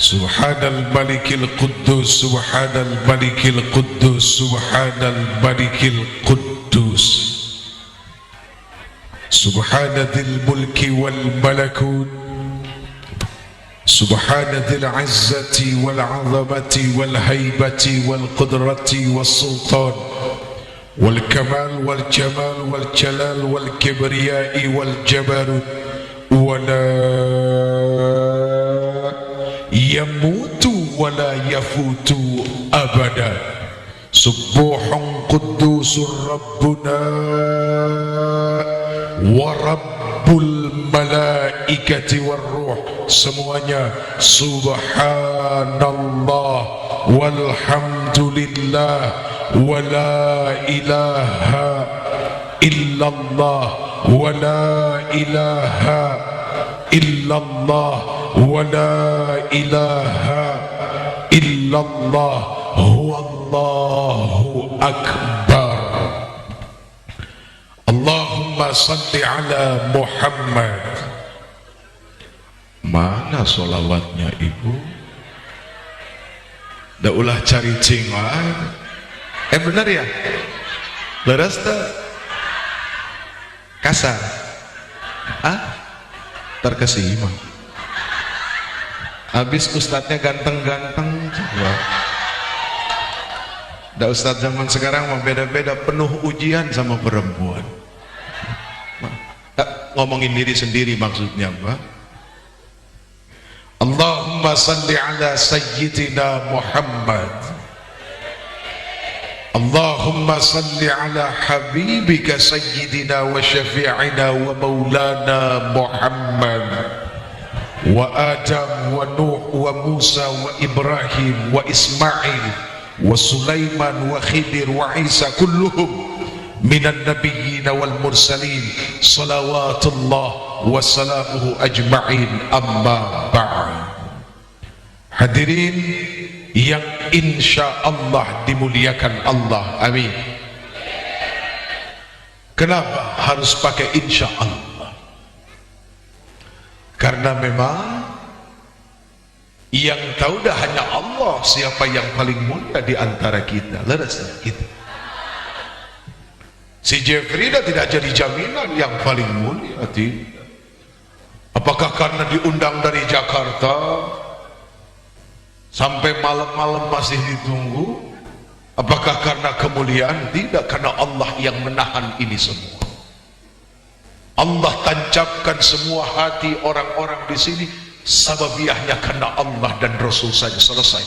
Subhanal Malikil Quddus, Subhanal Malikil Quddus, Subhanal Malikil Quddus, Subhanadil Mulki wal Malakut, Subhanadil Izzati wal Azamati wal Haibati wal Qudrati wal Sultan wal Kamal wal Jamal wal Jalal wal Kibriyai wal Jabarut wala yamutu wala yafutu abada. Subuhun Quddusur Rabbuna wa Rabbul Malaikati war Ruh. Semuanya Subhanallah walhamdulillah wa la ilaha illallah wa la ilaha illallah wa la ilaha illallah huwallahu akbar. Allahumma salli ala Muhammad. Mana solawatnya ibu? Dah ulah cari cingan. Benar ya? Leres tak? Kasar? Terkesima. Habis ustadznya ganteng-ganteng coba. Dah ustadz zaman sekarang mah beda-beda, penuh ujian sama perempuan. Ngomongin diri sendiri maksudnya, Pak. Allahumma salli ala sayyidina Muhammad. Allahumma salli ala habibika sayyidina wa syafi'ina wa maulana Muhammad wa Adam wa Nuh wa Musa wa Ibrahim wa Ismail wa Sulaiman wa Khidir wa Isa kulluhum minan nabiyyin wal mursalin salawatullah wa salamuhu ajma'in amma ba'd. Hadirin yang insya Allah dimuliakan Allah, amin. Kenapa harus pakai insya Allah? Karena memang yang tahu dah hanya Allah siapa yang paling mulia di antara kita. Lerasnya kita. Si Jeffrey dah tidak jadi jaminan yang paling mulia, tidak. Apakah karena diundang dari Jakarta sampai malam-malam masih ditunggu? Apakah karena kemuliaan? Tidak, karena Allah yang menahan ini semua. Allah tancapkan semua hati orang-orang di sini, sababiahnya karena Allah dan Rasul saja, selesai.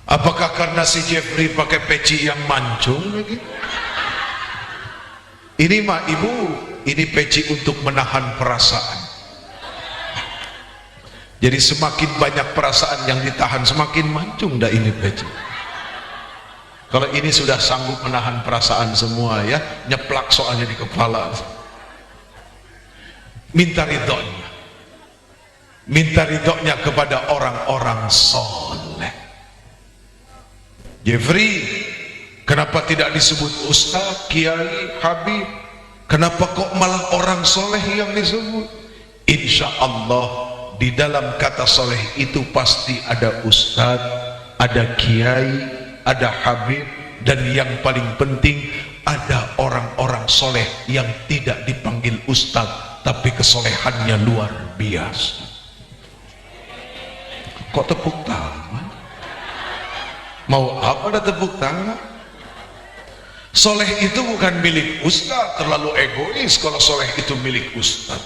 Apakah karena si Jeffrey pakai peci yang mancung lagi? Ini mah ibu, ini peci untuk menahan perasaan. Jadi semakin banyak perasaan yang ditahan, semakin mancung dah ini peci. Kalau ini sudah sanggup menahan perasaan semua ya, nyeplak soalnya di kepala. Minta ridhonya. Minta ridhonya kepada orang-orang soleh. Jeffrey, kenapa tidak disebut ustaz, kiai, habib? Kenapa kok malah orang soleh yang disebut? Insya Allah di dalam kata soleh itu pasti ada ustaz, ada kiai, ada habib, dan yang paling penting ada orang-orang soleh yang tidak dipanggil ustaz tapi kesolehannya luar biasa. Kok tepuk tangan? Mau apa ada tepuk tangan? Soleh itu bukan milik ustaz, terlalu egois kalau soleh itu milik ustaz.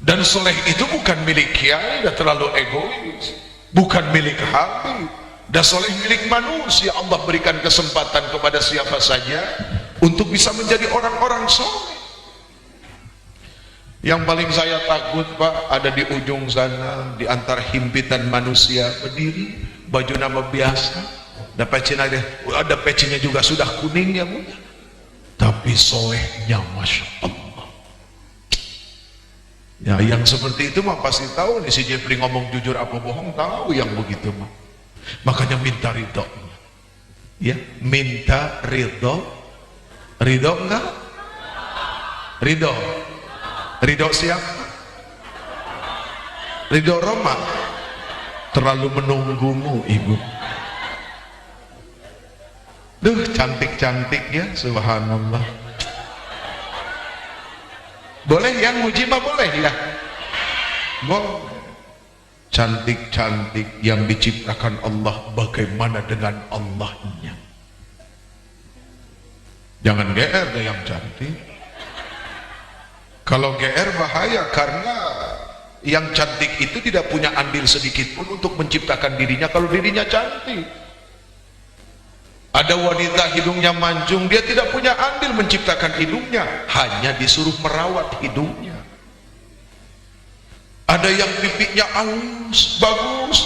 Dan soleh itu bukan milik kiai, dah terlalu egois. Bukan milik habib, dah soleh milik manusia. Allah berikan kesempatan kepada siapa saja untuk bisa menjadi orang-orang soleh. Yang paling saya takut, Pak, ada di ujung sana, di antara himpitan manusia berdiri, baju nama biasa, ada pecinya juga sudah kuning ya Bu, tapi solehnya Masya Allah. Ya, yang seperti itu mah pasti tahu nih, si Jeffrey ngomong jujur apa bohong, tahu yang begitu mah. Makanya minta ridho, ya, minta ridho. Ridho enggak? Ridho siapa? Ridho Roma terlalu menunggumu ibu. Duh, cantik-cantik ya, subhanallah. Boleh yang muji mah boleh ya, boleh. Cantik-cantik yang diciptakan Allah, bagaimana dengan Allahnya? Jangan GR deh yang cantik. Kalau GR bahaya, karena yang cantik itu tidak punya andil sedikit pun untuk menciptakan dirinya kalau dirinya cantik. Ada wanita hidungnya mancung, dia tidak punya andil menciptakan hidungnya, hanya disuruh merawat hidungnya. Ada yang pipinya halus, bagus,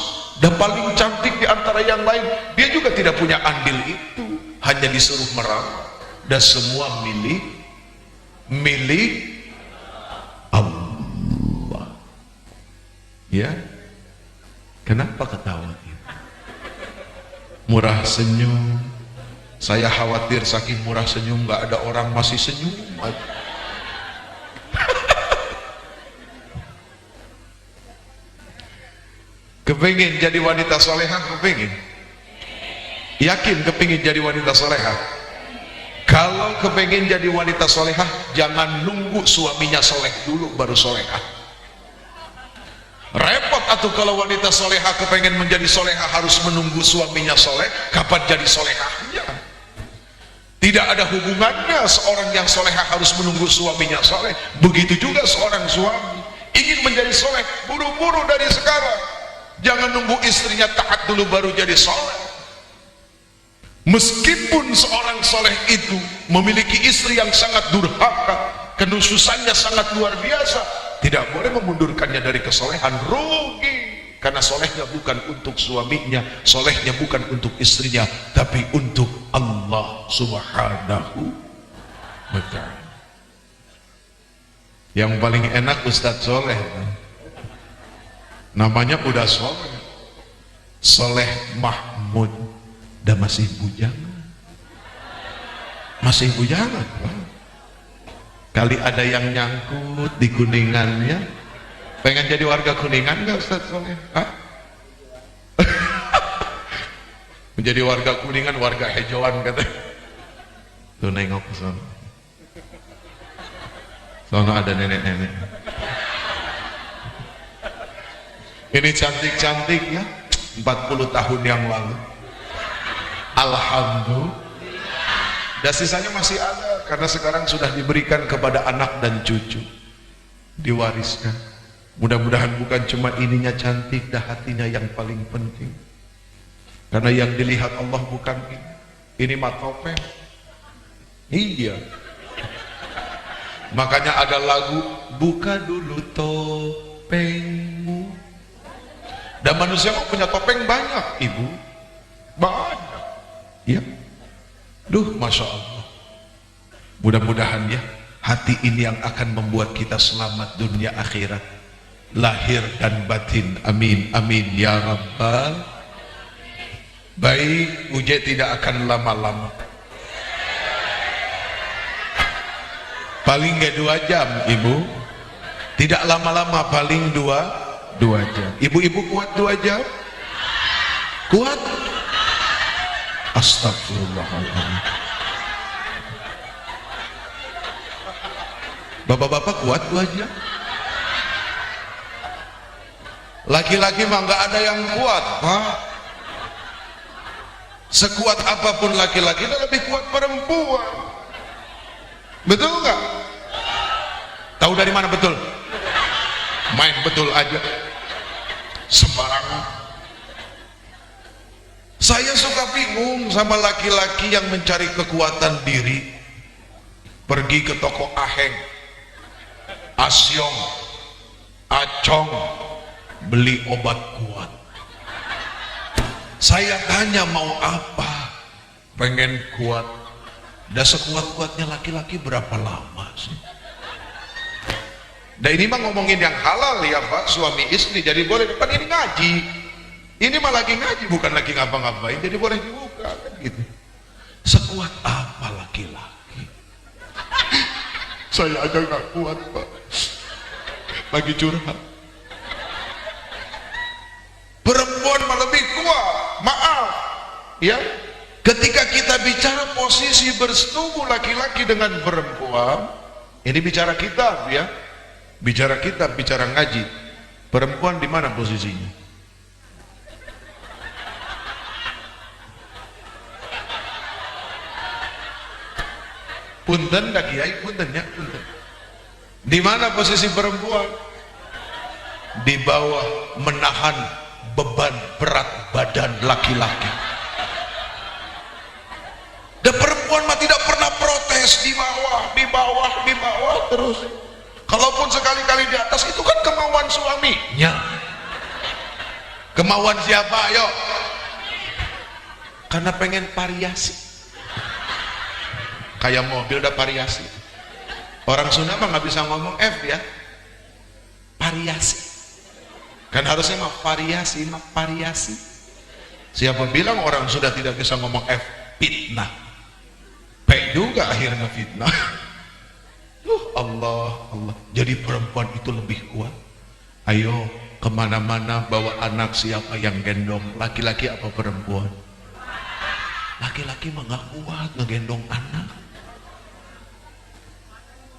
dan paling cantik di antara yang lain, dia juga tidak punya andil itu, hanya disuruh merawat. Dan semua milik Allah. Ya, kenapa ketawa? Murah senyum. Saya khawatir saking murah senyum nggak ada orang masih senyum. Kepingin jadi wanita solehah? Kepingin? Yakin kepingin jadi wanita solehah? Kalau kepingin jadi wanita solehah, jangan nunggu suaminya soleh dulu baru solehah. Repot atau kalau wanita solehah kepengen menjadi solehah harus menunggu suaminya soleh. Kapan jadi solehahnya? Tidak ada hubungannya seorang yang solehah harus menunggu suaminya soleh. Begitu juga seorang suami ingin menjadi soleh, buru-buru dari sekarang. Jangan nunggu istrinya taat dulu baru jadi soleh. Meskipun seorang soleh itu memiliki istri yang sangat durhaka, kenususannya sangat luar biasa, tidak boleh memundurkannya dari kesolehan. Rugi, karena solehnya bukan untuk suaminya, solehnya bukan untuk istrinya, tapi untuk Allah subhanahu wa ta'ala. Yang paling enak Ustadz soleh, namanya udah soleh, Soleh Mahmud, dan masih bujangan. Masih bujangan. Kali ada yang nyangkut di Kuningannya. Pengen jadi warga Kuningan gak Ustaz Soleh? Hah? Menjadi warga Kuningan, warga hijauan katanya. Tuh nengok ke sana. Sono ada nenek-nenek. Ini cantik-cantik ya, 40 tahun yang lalu. Alhamdulillah. Dan sisanya masih ada, karena sekarang sudah diberikan kepada anak dan cucu, diwariskan. Mudah-mudahan bukan cuma ininya cantik, dah hatinya yang paling penting. Karena yang dilihat Allah bukan ini mah topeng. Iya. Makanya ada lagu, buka dulu topengmu. Dan manusia kok punya topeng banyak, ibu. Banyak. Ya, duh, masya Allah. Mudah-mudahan ya, hati ini yang akan membuat kita selamat dunia akhirat, lahir dan batin. Amin, amin ya rabbal. Baik, Uje tidak akan lama-lama. Paling nggak 2 jam, ibu. Tidak lama-lama, paling 2 jam. Ibu-ibu kuat 2 jam? Kuat? Astagfirullahaladzim. Bapak-bapak kuat 2 jam? Laki-laki mah nggak ada yang kuat, Pak. Sekuat apapun laki-laki itu lebih kuat perempuan. Betul nggak? Tahu dari mana betul? Main betul aja. Sembarangan. Saya suka bingung sama laki-laki yang mencari kekuatan diri, pergi ke toko Aheng, Asyong, Acong, beli obat kuat. Saya tanya mau apa? Pengen kuat. Dan sekuat-kuatnya laki-laki berapa lama sih? Dan ini mah ngomongin yang halal ya Pak, suami istri, jadi boleh. Depan ini ngaji. Ini mah lagi ngaji, bukan lagi ngapa-ngapain, jadi boleh dibuka kan gitu. Sekuat apa laki-laki? Saya aja nggak kuat Pak, lagi curhat. Ya, ketika kita bicara posisi bersetubuh laki-laki dengan perempuan, ini bicara kitab ya, bicara kitab, bicara ngaji. Perempuan di mana posisinya? Punten dah kiai, punten ya, punten. Di mana posisi perempuan? Di bawah menahan beban berat badan laki-laki. Dan perempuan mah tidak pernah protes, di bawah, di bawah, di bawah terus. Kalaupun sekali-kali di atas, itu kan kemauan suaminya. Kemauan siapa? Ayo. Karena pengen variasi. Kayak mobil udah variasi. Orang Sunda mah nggak bisa ngomong F ya, variasi. Kan harusnya mah variasi, mah variasi. Siapa bilang orang sudah tidak bisa ngomong F? Fitnah. P juga akhirnya fitnah. Allah, Allah. Jadi perempuan itu lebih kuat. Ayo kemana-mana bawa anak, siapa yang gendong? Laki-laki apa perempuan? Laki-laki mah nggak kuat ngegendong anak.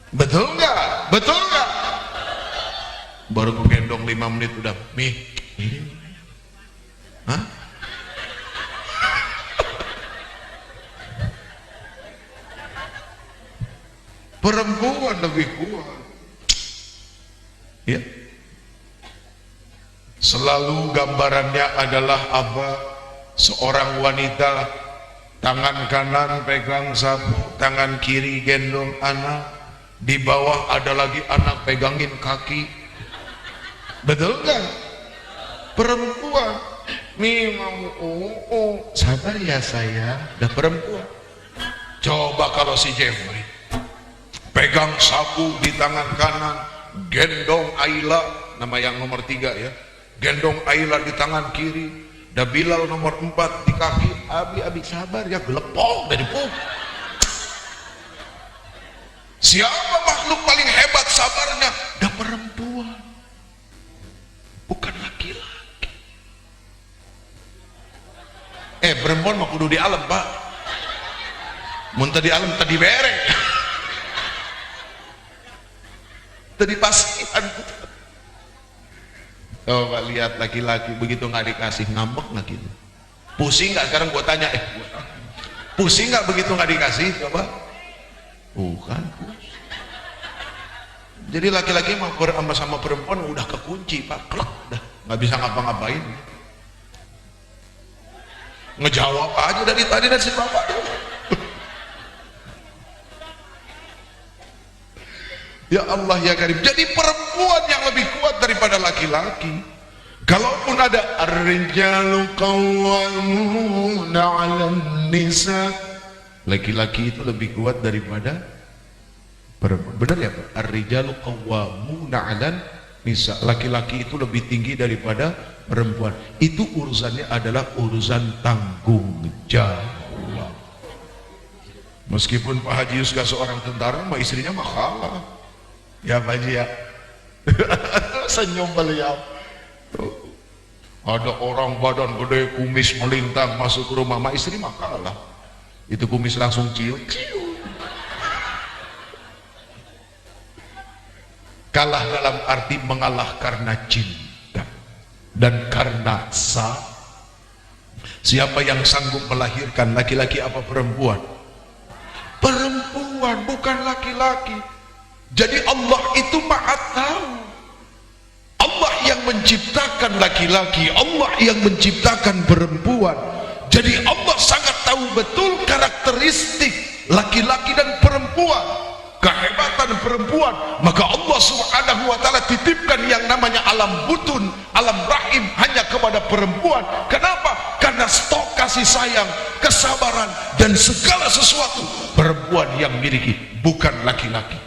Betul nggak? Betul nggak? Baru gendong 5 menit udah mih. Hah? Perempuan lebih kuat. Ya. Selalu gambarannya adalah apa? Seorang wanita, tangan kanan pegang sapu, tangan kiri gendong anak, di bawah ada lagi anak pegangin kaki. Betul kan? Perempuan memang sabar ya saya, dah perempuan. Coba kalau si Jeffrey pegang sapu di tangan kanan, gendong Ayla, nama yang nomor 3 ya, gendong Ayla di tangan kiri, dah Bilal nomor 4 di kaki. Abi sabar ya, gelepok dari puk. Siapa makhluk paling hebat sabarnya? Dah perempuan, bukan laki-laki. Perempuan mah kudu di alam pak, muntah di alam tadi bereng, tadi pasihan. Coba lihat laki-laki begitu nggak dikasih ngambek nggak gitu? Pusing nggak sekarang gua tanya? Pusing nggak begitu nggak dikasih? Coba. Bukan. Jadi laki-laki sama perempuan udah kekunci pak, klek dah, nggak bisa ngapa-ngapain. Ngejawab aja dari tadi dan si bapak tuh. Ya Allah ya Karim. Jadi perempuan yang lebih kuat daripada laki-laki. Kalaupun ada ar-rijalu qawwamuna 'alan nisa, laki-laki itu lebih kuat daripada perempuan. Benar ya Pak? Ar-rijalu qawwamuna 'alan nisa, laki-laki itu lebih tinggi daripada perempuan. Itu urusannya adalah urusan tanggung jawab. Meskipun Pak Haji Yuska seorang tentara, mah istrinya mah kalah. Ya Pak Haji ya. Senyum beliau. Ada orang badan gede, kumis melintang masuk ke rumah, mah istri mah kalah. Itu kumis langsung ciut-ciut. Kalah dalam arti mengalah karena cinta dan karena siapa yang sanggup melahirkan, laki-laki apa perempuan? Perempuan, bukan laki-laki. Jadi Allah itu Maha tahu. Allah yang menciptakan laki-laki, Allah yang menciptakan perempuan. Jadi Allah sangat tahu betul karakteristik laki-laki dan perempuan, kehebatan perempuan. Maka Allah Subhanahu wa ta'ala titipkan yang namanya alam butun, alam rahim hanya kepada perempuan. Kenapa? Karena stok kasih sayang, kesabaran dan segala sesuatu perempuan yang miliki, bukan laki-laki.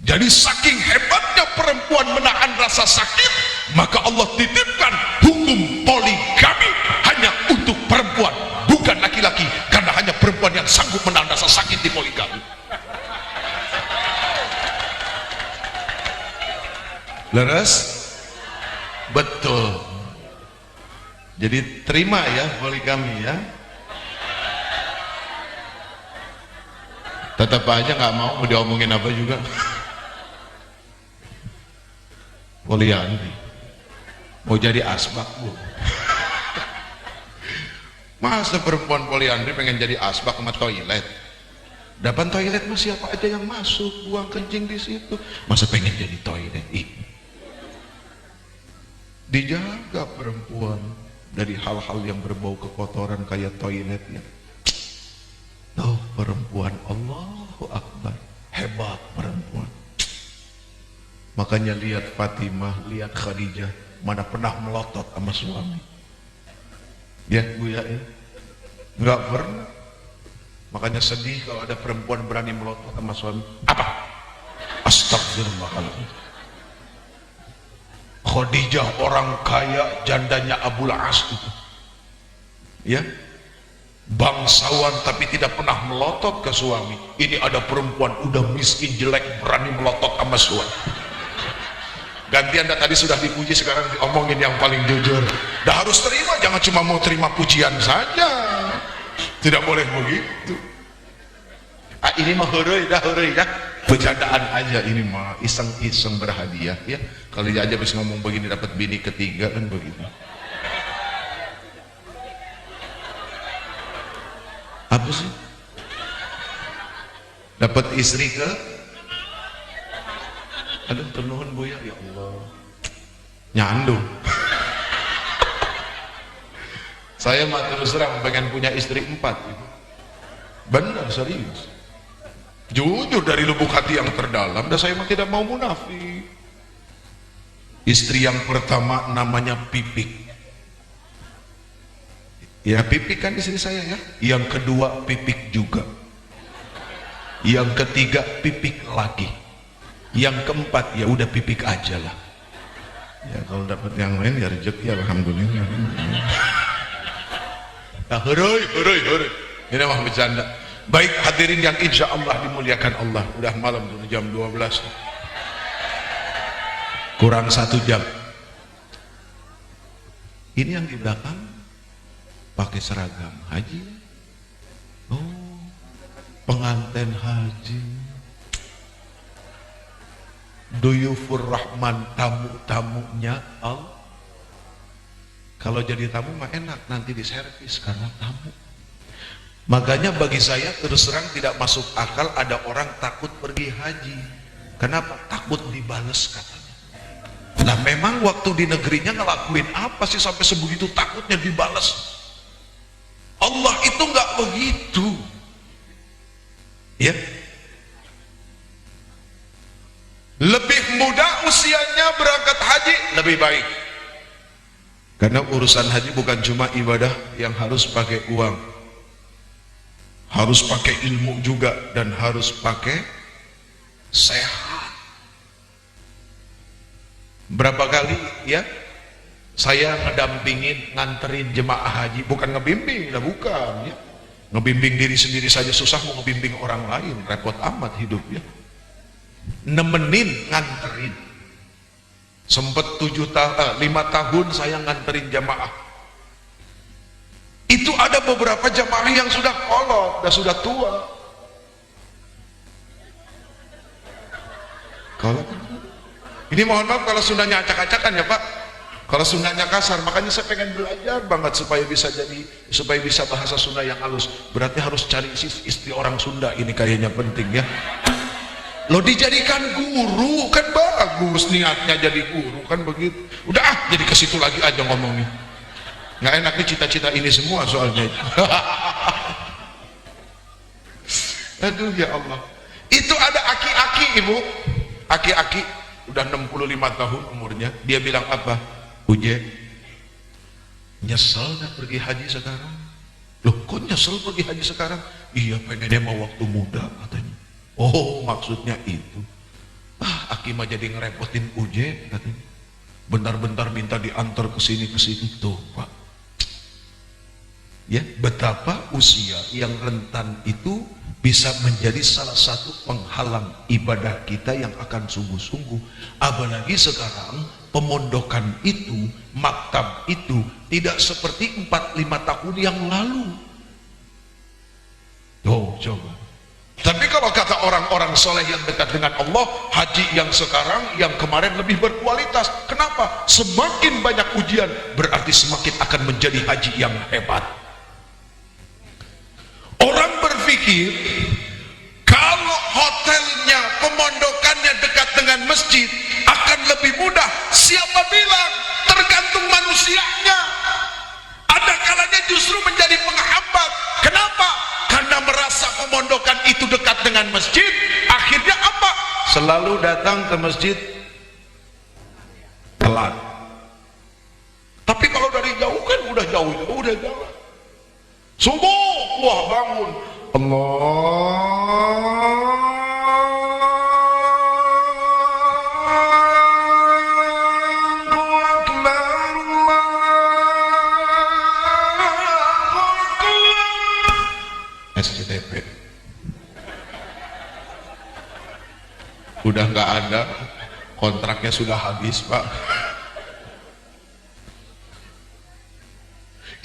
Jadi saking hebatnya perempuan menahan rasa sakit, maka Allah titipkan hukum poligami hanya untuk perempuan, bukan laki-laki, karena hanya perempuan yang sanggup menahan rasa sakit di poligami. Leres? Betul. Jadi terima ya poligami ya. Tetap aja nggak mau diomongin apa juga. Poliandri mau jadi asbak bu. Masa perempuan poliandri pengen jadi asbak sama toilet? Depan toilet mah siapa aja yang masuk buang kencing di situ. Masa pengen jadi toilet? Ih. Dijaga perempuan dari hal-hal yang berbau kekotoran kayak toiletnya. Tuh perempuan, Allahu Akbar, hebat perempuan. Makanya lihat Fatimah, lihat Khadijah, mana pernah melotot sama suami. Ya Bu ya, nggak pernah. Makanya sedih kalau ada perempuan berani melotot sama suami. Apa? Astagfirullahaladzim. Khadijah orang kaya, jandanya Abul As itu. Ya, bangsawan tapi tidak pernah melotot ke suami. Ini ada perempuan udah miskin jelek berani melotot sama suami. Gantian tadi sudah dipuji, sekarang diomongin yang paling jujur. Dah harus terima, jangan cuma mau terima pujian saja. Tidak boleh begitu. Ini mah hurui dah, bercandaan aja, ini mah iseng-iseng berhadiah ya. Kalau dia aja bisa ngomong begini dapat bini ketiga kan begitu. Apa sih? Dapat istri ke? Aduh, ternuhun Bu ya, ya Allah. Nyandung. Saya mah terus terang pengen punya istri 4 gitu. Benar, serius. Jujur dari lubuk hati yang terdalam, dan saya mah tidak mau munafik. Istri yang pertama namanya Pipik. Ya Pipik kan istri saya ya. Yang kedua Pipik juga. Yang ketiga Pipik lagi. Yang keempat ya udah Pipik aja lah. Ya kalau dapat yang lain ya rezeki alhamdulillah. Nah, hurui. Ini mah bercanda. Baik hadirin yang insya Allah dimuliakan Allah. Udah malam jam 12. Kurang 1 jam. Ini yang di belakang pakai seragam haji. Oh, pengantin haji. Duyufur Rahman, tamu-tamunya Allah. Kalau jadi tamu mah enak, nanti diservis karena tamu. Makanya bagi saya terus terang tidak masuk akal ada orang takut pergi haji. Kenapa? Takut dibales katanya. Nah memang waktu di negerinya ngelakuin apa sih sampai sebegitu takutnya dibales? Allah itu nggak begitu. Ya. Lebih muda usianya berangkat haji lebih baik. Karena urusan haji bukan cuma ibadah yang harus pakai uang, harus pakai ilmu juga, dan harus pakai sehat. Berapa kali ya saya ngedampingin nganterin jemaah haji, bukan ngebimbing, udah bukan ya. Ngebimbing diri sendiri saja susah, mau ngebimbing orang lain repot amat hidupnya. Nemenin nganterin. Sempet 5 tahun saya nganterin jamaah. Itu ada beberapa jamaah yang sudah kolot dan sudah tua. Kalau ini mohon maaf kalau Sundanya acak-acakan ya Pak. Kalau Sundanya kasar, makanya saya pengen belajar banget supaya bisa bahasa Sunda yang halus. Berarti harus cari istri orang Sunda, ini kayaknya penting ya. Lo dijadikan guru kan bagus, niatnya jadi guru kan begitu. Udah jadi ke situ lagi aja ngomongnya. Nggak enak nih cita-cita ini semua soalnya. Aduh ya Allah. Itu ada aki-aki Ibu. Aki-aki udah 65 tahun umurnya. Dia bilang apa? Uje, nyesel dah pergi haji sekarang. Loh kok nyesel pergi haji sekarang? Iya pengennya mau waktu muda katanya. Oh maksudnya itu. Aki mah jadi ngerepotin Uje katanya. Bentar-bentar minta diantar ke sini tuh Pak. Ya, betapa usia yang rentan itu bisa menjadi salah satu penghalang ibadah kita yang akan sungguh-sungguh. Apalagi sekarang pemondokan itu, maktab itu tidak seperti 4-5 tahun yang lalu. Oh, coba. Tapi kalau kata orang-orang soleh yang dekat dengan Allah, haji yang sekarang, yang kemarin lebih berkualitas. Kenapa? Semakin banyak ujian, berarti semakin akan menjadi haji yang hebat. Orang berpikir kalau hotelnya, pemondokannya dekat dengan masjid akan lebih mudah. Siapa bilang? Tergantung manusianya. Ada kalanya justru menjadi penghambat. Kenapa? Karena merasa pemondokan itu dekat dengan masjid, akhirnya apa? Selalu datang ke masjid telat. Tapi kalau dari jauh kan udah jauh, udah jalan. Subuh, wah bangun, SCTP udah nggak ada, kontraknya sudah habis, Pak.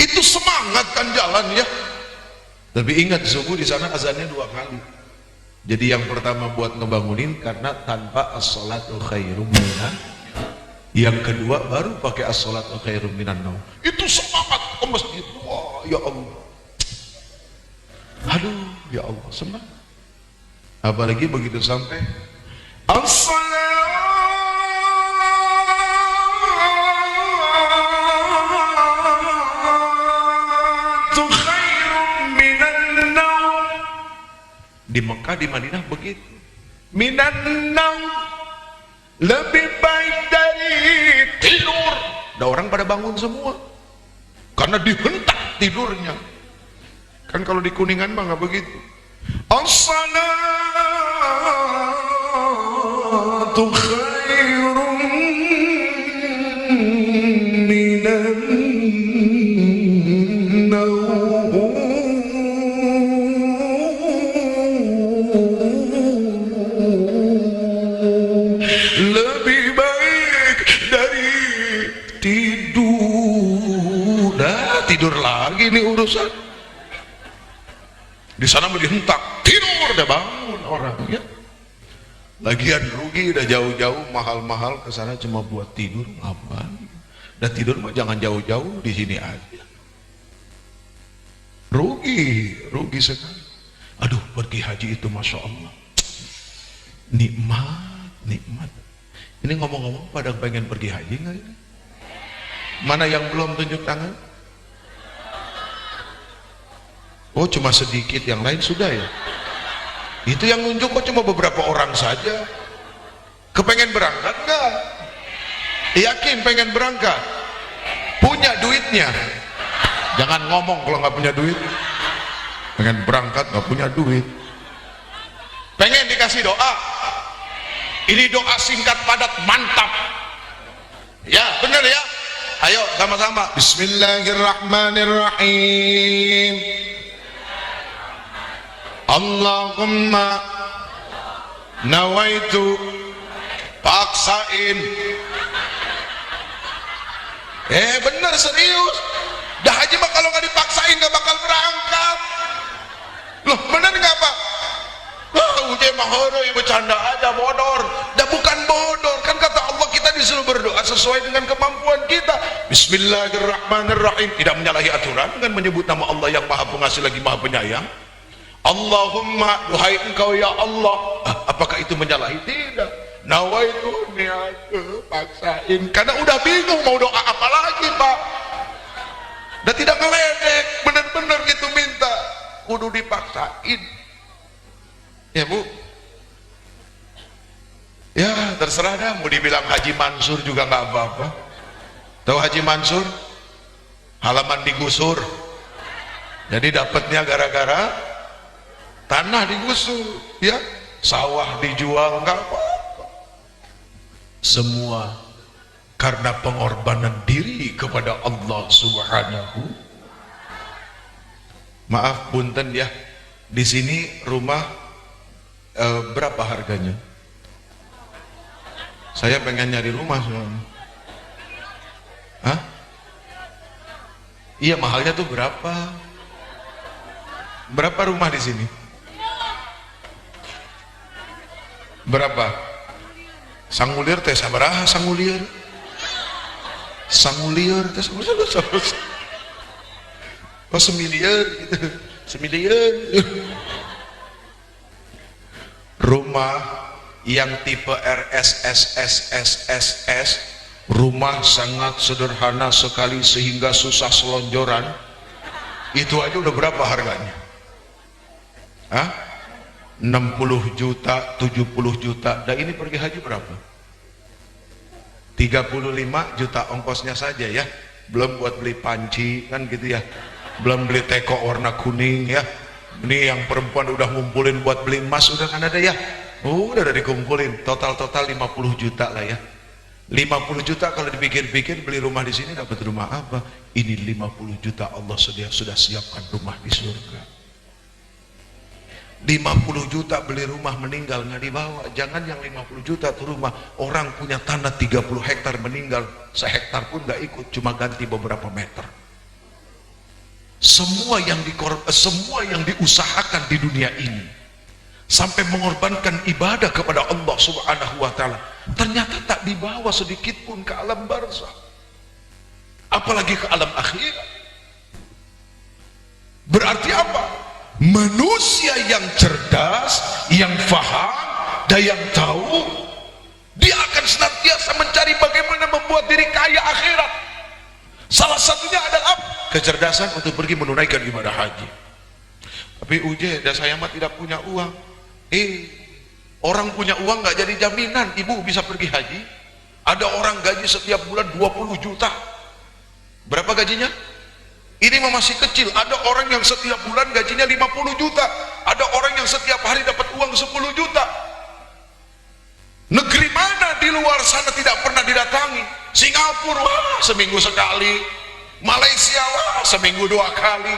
Itu semangat kan jalan ya. Tapi ingat, subuh di sana azannya 2 kali. Jadi yang pertama buat ngebangunin karena tanpa as-salatu khairum minan. Yang kedua baru pakai as-salatu khairum minan naum. Itu semangat ke masjid. Wah, ya Allah. Aduh, ya Allah, senang. Apalagi begitu sampai di Mekah, di Madinah begitu. Minan naum, lebih baik dari tidur. Ada orang pada bangun semua karena dihentak tidurnya. Kan kalau di Kuningan mah nggak begitu. As-salatu khairum minan naum. Lebih baik dari tidur. Nah, tidur lagi nih urusan. Di sana dihentak, tidur, udah bangun orang ya. Lagian rugi, udah jauh-jauh mahal-mahal ke sana cuma buat tidur, ngapain? Dan tidur mah jangan jauh-jauh, di sini aja. Rugi sekali. Aduh, pergi haji itu masya Allah, nikmat. Ini ngomong-ngomong pada pengen pergi haji nggak ini? Mana yang belum tunjuk tangan? Oh, cuma sedikit, yang lain sudah ya. Itu yang nunjuk kok cuma beberapa orang saja. Kepengen berangkat nggak? Yakin pengen berangkat? Punya duitnya? Jangan ngomong kalau nggak punya duit. Pengen berangkat nggak punya duit. Pengen dikasih doa? Ini doa singkat padat mantap. Ya bener ya. Ayo sama-sama. Bismillahirrahmanirrahim. Allahumma nawaitu, paksain. Bener serius. Dah haji mah kalau nggak dipaksain nggak bakal berangkat. Loh bener nggak Pak? Ujeh mahoro yang bercanda aja, bodor. Dah bukan bodor, kan kata Allah kita disuruh berdoa sesuai dengan kemampuan kita. Bismillahirrahmanirrahim. Tidak menyalahi aturan dengan menyebut nama Allah yang Maha Pengasih lagi Maha Penyayang. Allahumma, duhai engkau ya Allah. Apakah itu menyalahi? Tidak. Nawaitu, niat, paksain. Karena udah bingung mau doa apa lagi Pak. Dan tidak ngeledek, bener-bener gitu minta. Kudu dipaksain. Ya Bu. Ya terserah dah, mau dibilang Haji Mansur juga nggak apa-apa. Tahu Haji Mansur? Halaman digusur. Jadi dapatnya gara-gara tanah digusur, ya, sawah dijual, nggak apa-apa. Semua karena pengorbanan diri kepada Allah Subhanahu. Maaf punten ya, di sini rumah berapa harganya? Saya pengen nyari rumah soalnya. Hah? Iya, mahalnya tuh berapa? Berapa rumah di sini? Berapa? Sangulir teh sabaraha sangulir? Sangulir teh sabaraha? Oh, semiliar gitu. Semiliar. Rumah yang tipe RSSSSSS, rumah sangat sederhana sekali sehingga susah selonjoran, itu aja udah berapa harganya? Hah? 60 juta, 70 juta. Dan ini pergi haji berapa? 35 juta ongkosnya saja ya, belum buat beli panci kan gitu ya, belum beli teko warna kuning ya. Ini yang perempuan udah ngumpulin buat beli emas udah kan ada ya, udah dikumpulin, total 50 juta lah ya. 50 juta kalau dipikir-pikir beli rumah di sini dapat rumah apa? Ini 50 juta Allah sudah siapkan rumah di surga. 50 juta beli rumah meninggal nggak dibawa. Jangan yang 50 juta tuh rumah, orang punya tanah 30 hektar meninggal sehektar pun nggak ikut, cuma ganti beberapa meter. Semua yang diusahakan di dunia ini sampai mengorbankan ibadah kepada Allah Subhanahu wa taala, ternyata tak dibawa sedikit pun ke alam barzakh, apalagi ke alam akhirat. Berarti apa? Manusia yang cerdas, yang faham dan yang tahu, dia akan senantiasa mencari bagaimana membuat diri kaya akhirat. Salah satunya adalah kecerdasan untuk pergi menunaikan ibadah haji. Tapi dan saya mah tidak punya uang. Orang punya uang nggak jadi jaminan ibu bisa pergi haji. Ada orang gaji setiap bulan 20 juta. Berapa gajinya? Ini mah masih kecil. Ada orang yang setiap bulan gajinya 50 juta. Ada orang yang setiap hari dapat uang 10 juta. Negeri mana di luar sana tidak pernah didatangi? Singapura wah, seminggu sekali, Malaysia wah, seminggu 2 kali,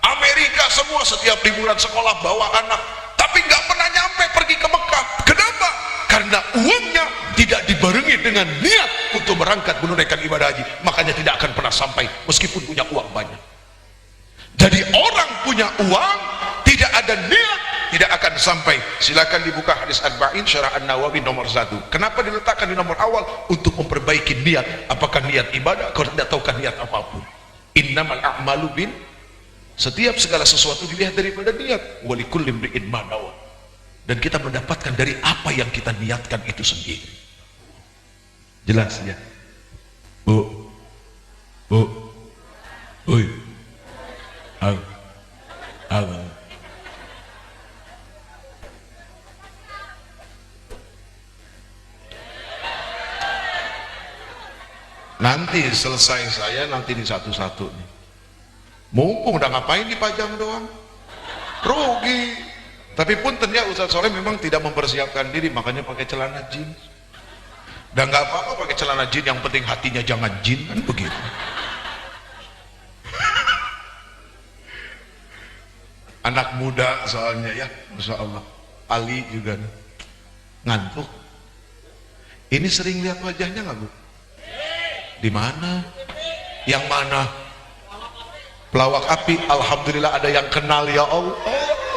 Amerika semua setiap liburan sekolah bawa anak, tapi nggak pernah nyampe pergi ke Mekah. Kenapa? Karena uangnya tidak dibarengi dengan niat untuk berangkat menunaikan ibadah haji, makanya tidak akan pernah sampai meskipun punya uang banyak. Jadi orang punya uang tidak ada niat, tidak akan sampai. Silakan dibuka hadis Arba'in Syarah An-Nawawi nomor 1. Kenapa diletakkan di nomor awal? Untuk memperbaiki niat. Apakah niat ibadah? Kalau tidak tahukah niat apapun. Innamal a'malu bin, setiap segala sesuatu dilihat daripada niat. Walikulli imri'in ma nawa. Dan kita mendapatkan dari apa yang kita niatkan itu sendiri. Jelas ya? Bu. Oi. Nanti selesai saya nanti di satu-satu nih. Mumpung udah ngapain dipajang doang, rugi. Tapi pun ternyata Ustaz Soleh memang tidak mempersiapkan diri, makanya pakai celana jeans. Dan nggak apa-apa pakai celana jeans, yang penting hatinya jangan jin, kan begitu. Anak muda soalnya ya, Masya Allah. Ali juga nih. Ngantuk. Ini sering lihat wajahnya nggak Bu? Di mana? Yang mana? Pelawak api. Alhamdulillah ada yang kenal ya Allah.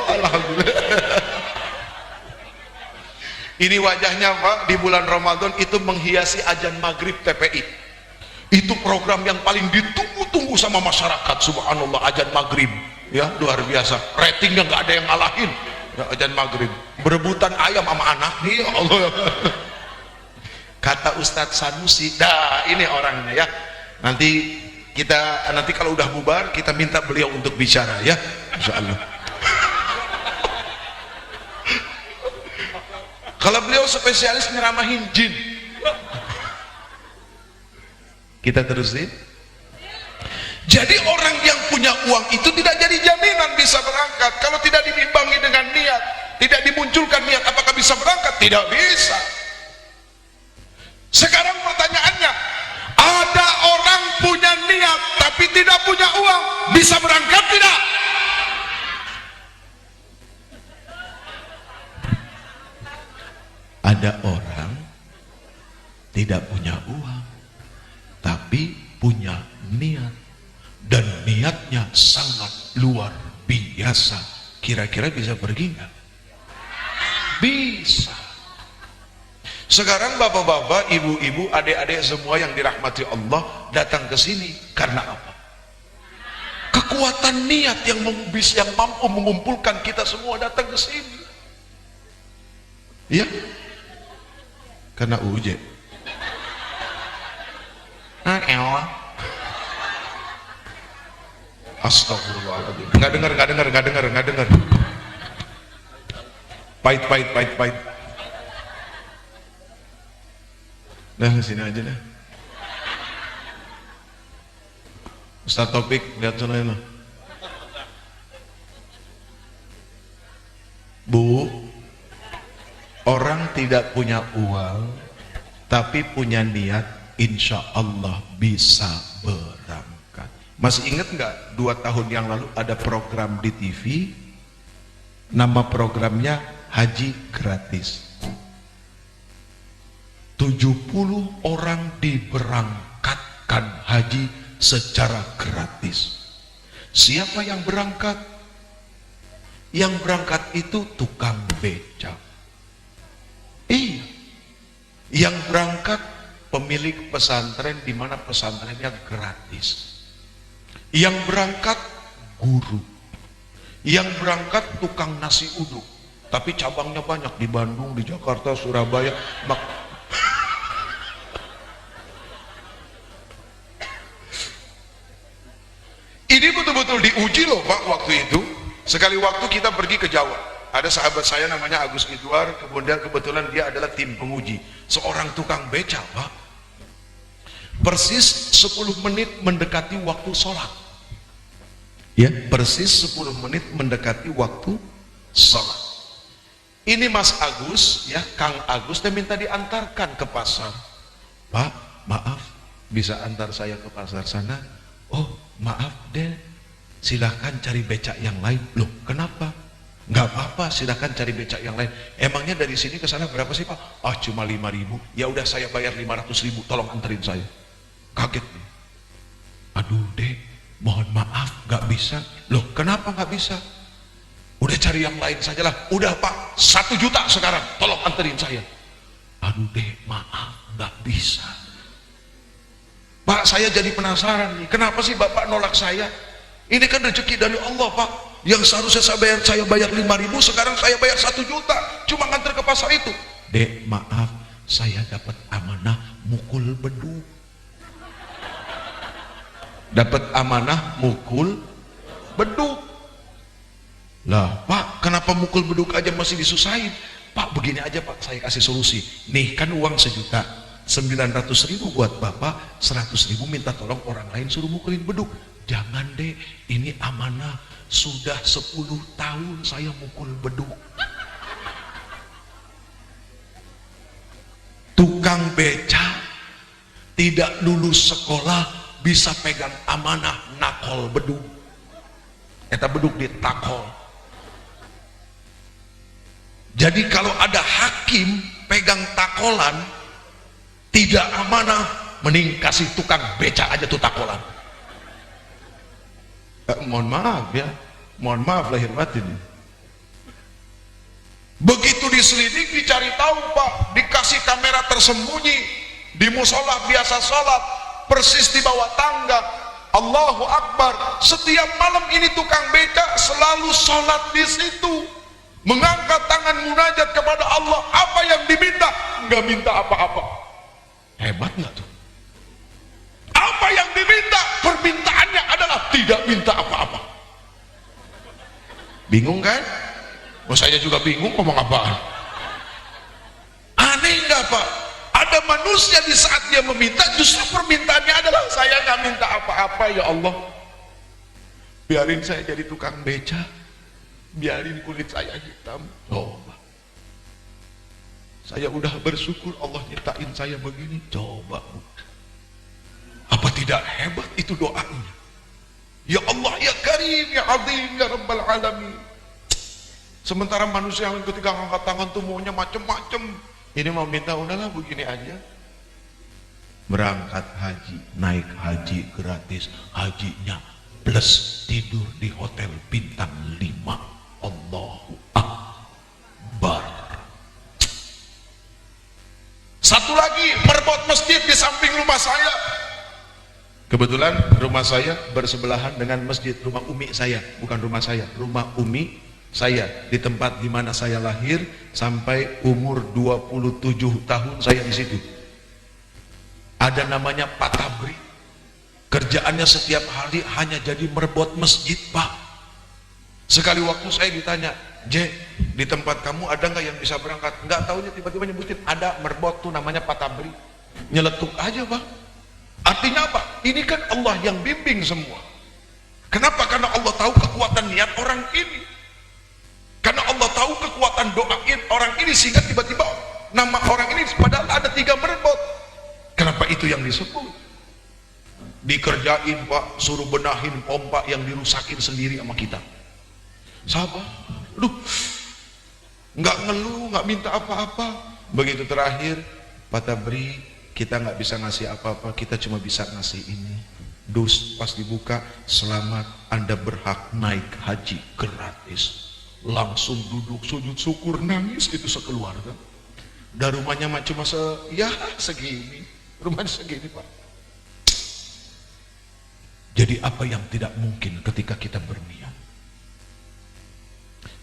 Alhamdulillah. Ini wajahnya Pak di bulan Ramadan itu menghiasi azan maghrib TPI. Itu program yang paling ditunggu-tunggu sama masyarakat. Subhanallah, azan maghrib. Ya luar biasa, ratingnya nggak ada yang ngalahin ya, azan maghrib, berebutan ayam sama anak nih Allah. Kata Ustadz Sanusi, dah ini orangnya ya, nanti kalau udah bubar kita minta beliau untuk bicara ya, Insya Allah. Kalau beliau spesialis nyeramahin jin. Kita terusin. Jadi orang yang punya uang itu tidak jadi jaminan bisa berangkat kalau tidak diimbangi dengan niat, tidak dimunculkan niat. Apakah bisa berangkat? Tidak bisa. Sekarang pertanyaannya, ada orang punya niat tapi tidak punya uang, bisa berangkat tidak? ada orang tidak punya uang tapi punya niat, dan niatnya sangat luar biasa. Kira-kira bisa pergi nggak? Bisa. Sekarang bapak-bapak, ibu-ibu, adik-adik semua yang dirahmati Allah datang ke sini karena apa? Kekuatan niat yang mampu mengumpulkan kita semua datang ke sini. Ya? Karena uje. Astagfirullahaladzim. Nggak dengar. Pahit. Dah sini aja dah. Ustaz Topik, lihat sana lah. Bu, orang tidak punya uang tapi punya niat, insya Allah bisa berangkat. Masih ingat nggak 2 tahun yang lalu ada program di TV, nama programnya Haji Gratis. 70 orang diberangkatkan haji secara gratis. Siapa yang berangkat? Yang berangkat itu tukang becak. Iya. Yang berangkat pemilik pesantren, di mana pesantrennya gratis. Yang berangkat guru. Yang berangkat tukang nasi uduk, tapi cabangnya banyak di Bandung, di Jakarta, Surabaya. Ini betul-betul diuji loh Pak waktu itu. Sekali waktu kita pergi ke Jawa, ada sahabat saya namanya Agus Idwar, kemudian kebetulan dia adalah tim penguji, seorang tukang becak Pak. Persis 10 menit mendekati waktu sholat, ya, persis 10 menit mendekati waktu sholat. Ini Mas Agus, ya, Kang Agus, dia minta diantarkan ke pasar. Pak, maaf, bisa antar saya ke pasar sana? Oh, maaf deh, silahkan cari becak yang lain. Loh, kenapa? Nggak apa-apa, silahkan cari becak yang lain. Emangnya dari sini ke sana berapa sih Pak? Ah, cuma 5.000. Ya udah, saya bayar 500.000, tolong anterin saya. Kaget nih. Aduh deh, mohon maaf, nggak bisa. Loh, kenapa nggak bisa? Udah cari yang lain sajalah. Udah Pak, 1 juta sekarang, tolong anterin saya. Aduh deh, maaf, nggak bisa. Pak, saya jadi penasaran nih, kenapa sih Bapak nolak saya? Ini kan rezeki dari Allah Pak. Yang seharusnya saya bayar 5.000, sekarang saya bayar 1 juta, cuma nganter ke pasar itu. Dek, maaf, saya dapat amanah mukul beduk. Dapat amanah mukul beduk. Lah Pak, kenapa mukul beduk aja masih disusahin? Pak, begini aja Pak, saya kasih solusi. Nih kan uang 1 juta, 900.000 buat Bapak, 100.000 minta tolong orang lain suruh mukulin beduk. Jangan deh, ini amanah, sudah 10 tahun saya mukul beduk. Tukang beca tidak lulus sekolah bisa pegang amanah nakol beduk. Eta beduk ditakol. Jadi kalau ada hakim pegang takolan tidak amanah, mending kasih tukang beca aja tuh takolan. Mohon maaf ya, mohon maaf lahir batin. Begitu diselidik, dicari tahu Pak, dikasih kamera tersembunyi di musola biasa sholat, persis di bawah tangga. Allahu Akbar, setiap malam ini tukang beca selalu sholat di situ, mengangkat tangan munajat kepada Allah. Apa yang diminta? Nggak minta apa-apa. Hebat nggak tuh? Apa yang diminta? Permintaannya adalah tidak minta apa-apa. Bingung kan? Oh, saya juga bingung ngomong apaan. Aneh nggak Pak? Ada manusia di saat dia meminta, justru permintaannya adalah saya nggak minta apa-apa ya Allah. Biarin saya jadi tukang beca, biarin kulit saya hitam. Coba. Saya udah bersyukur Allah nyiptain saya begini. Coba. Apa tidak hebat itu doanya? Ya Allah, ya Karim, ya Azim, ya Rabbal Alamin. Sementara manusia yang ketika angkat tangan tuh maunya macem-macem. Ini mau minta udahlah begini aja. Berangkat haji, naik haji gratis, hajinya plus tidur di hotel bintang 5. Allahu Akbar. Satu lagi, merbot masjid di samping rumah saya. Kebetulan rumah saya bersebelahan dengan masjid rumah umi saya, bukan rumah saya, rumah umi saya, di tempat di mana saya lahir sampai umur 27 tahun saya di situ. Ada namanya Pak Tabri. Kerjaannya setiap hari hanya jadi merbot masjid, Pak. Sekali waktu saya ditanya, "J, di tempat kamu ada nggak yang bisa berangkat?" Nggak taunya tiba-tiba nyebutin ada merbot tuh namanya Pak Tabri. Nyeletuk aja, Pak. Artinya apa? Ini kan Allah yang bimbing semua. Kenapa? Karena Allah tahu kekuatan niat orang ini. Karena Allah tahu kekuatan doain orang ini, sehingga tiba-tiba nama orang ini padahal ada 3 merbot. Kenapa itu yang disebut? Dikerjain, Pak, suruh benahin pompa yang dirusakin sendiri sama kita. Sabar, aduh, nggak ngeluh, nggak minta apa-apa. Begitu terakhir, Pak Tabri, kita nggak bisa ngasih apa-apa, kita cuma bisa ngasih ini. Dus pas dibuka, selamat, Anda berhak naik haji gratis. Langsung duduk sujud syukur, nangis itu sekeluarga. Dan rumahnya cuma segini, rumahnya segini, Pak. Jadi apa yang tidak mungkin ketika kita berniat?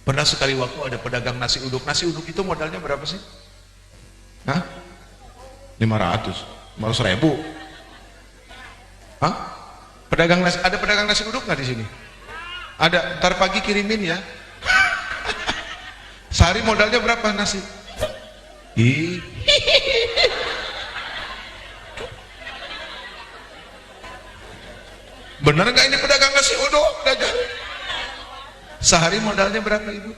Pernah sekali waktu ada pedagang nasi uduk. Nasi uduk itu modalnya berapa sih? Hah? 500, 500.000. Hah? Ada pedagang nasi uduk nggak di sini? Ada. Ntar pagi kirimin ya. Sehari modalnya berapa nasi? Bener nggak ini pedagang nasi uduk? Sehari modalnya berapa, Ibu?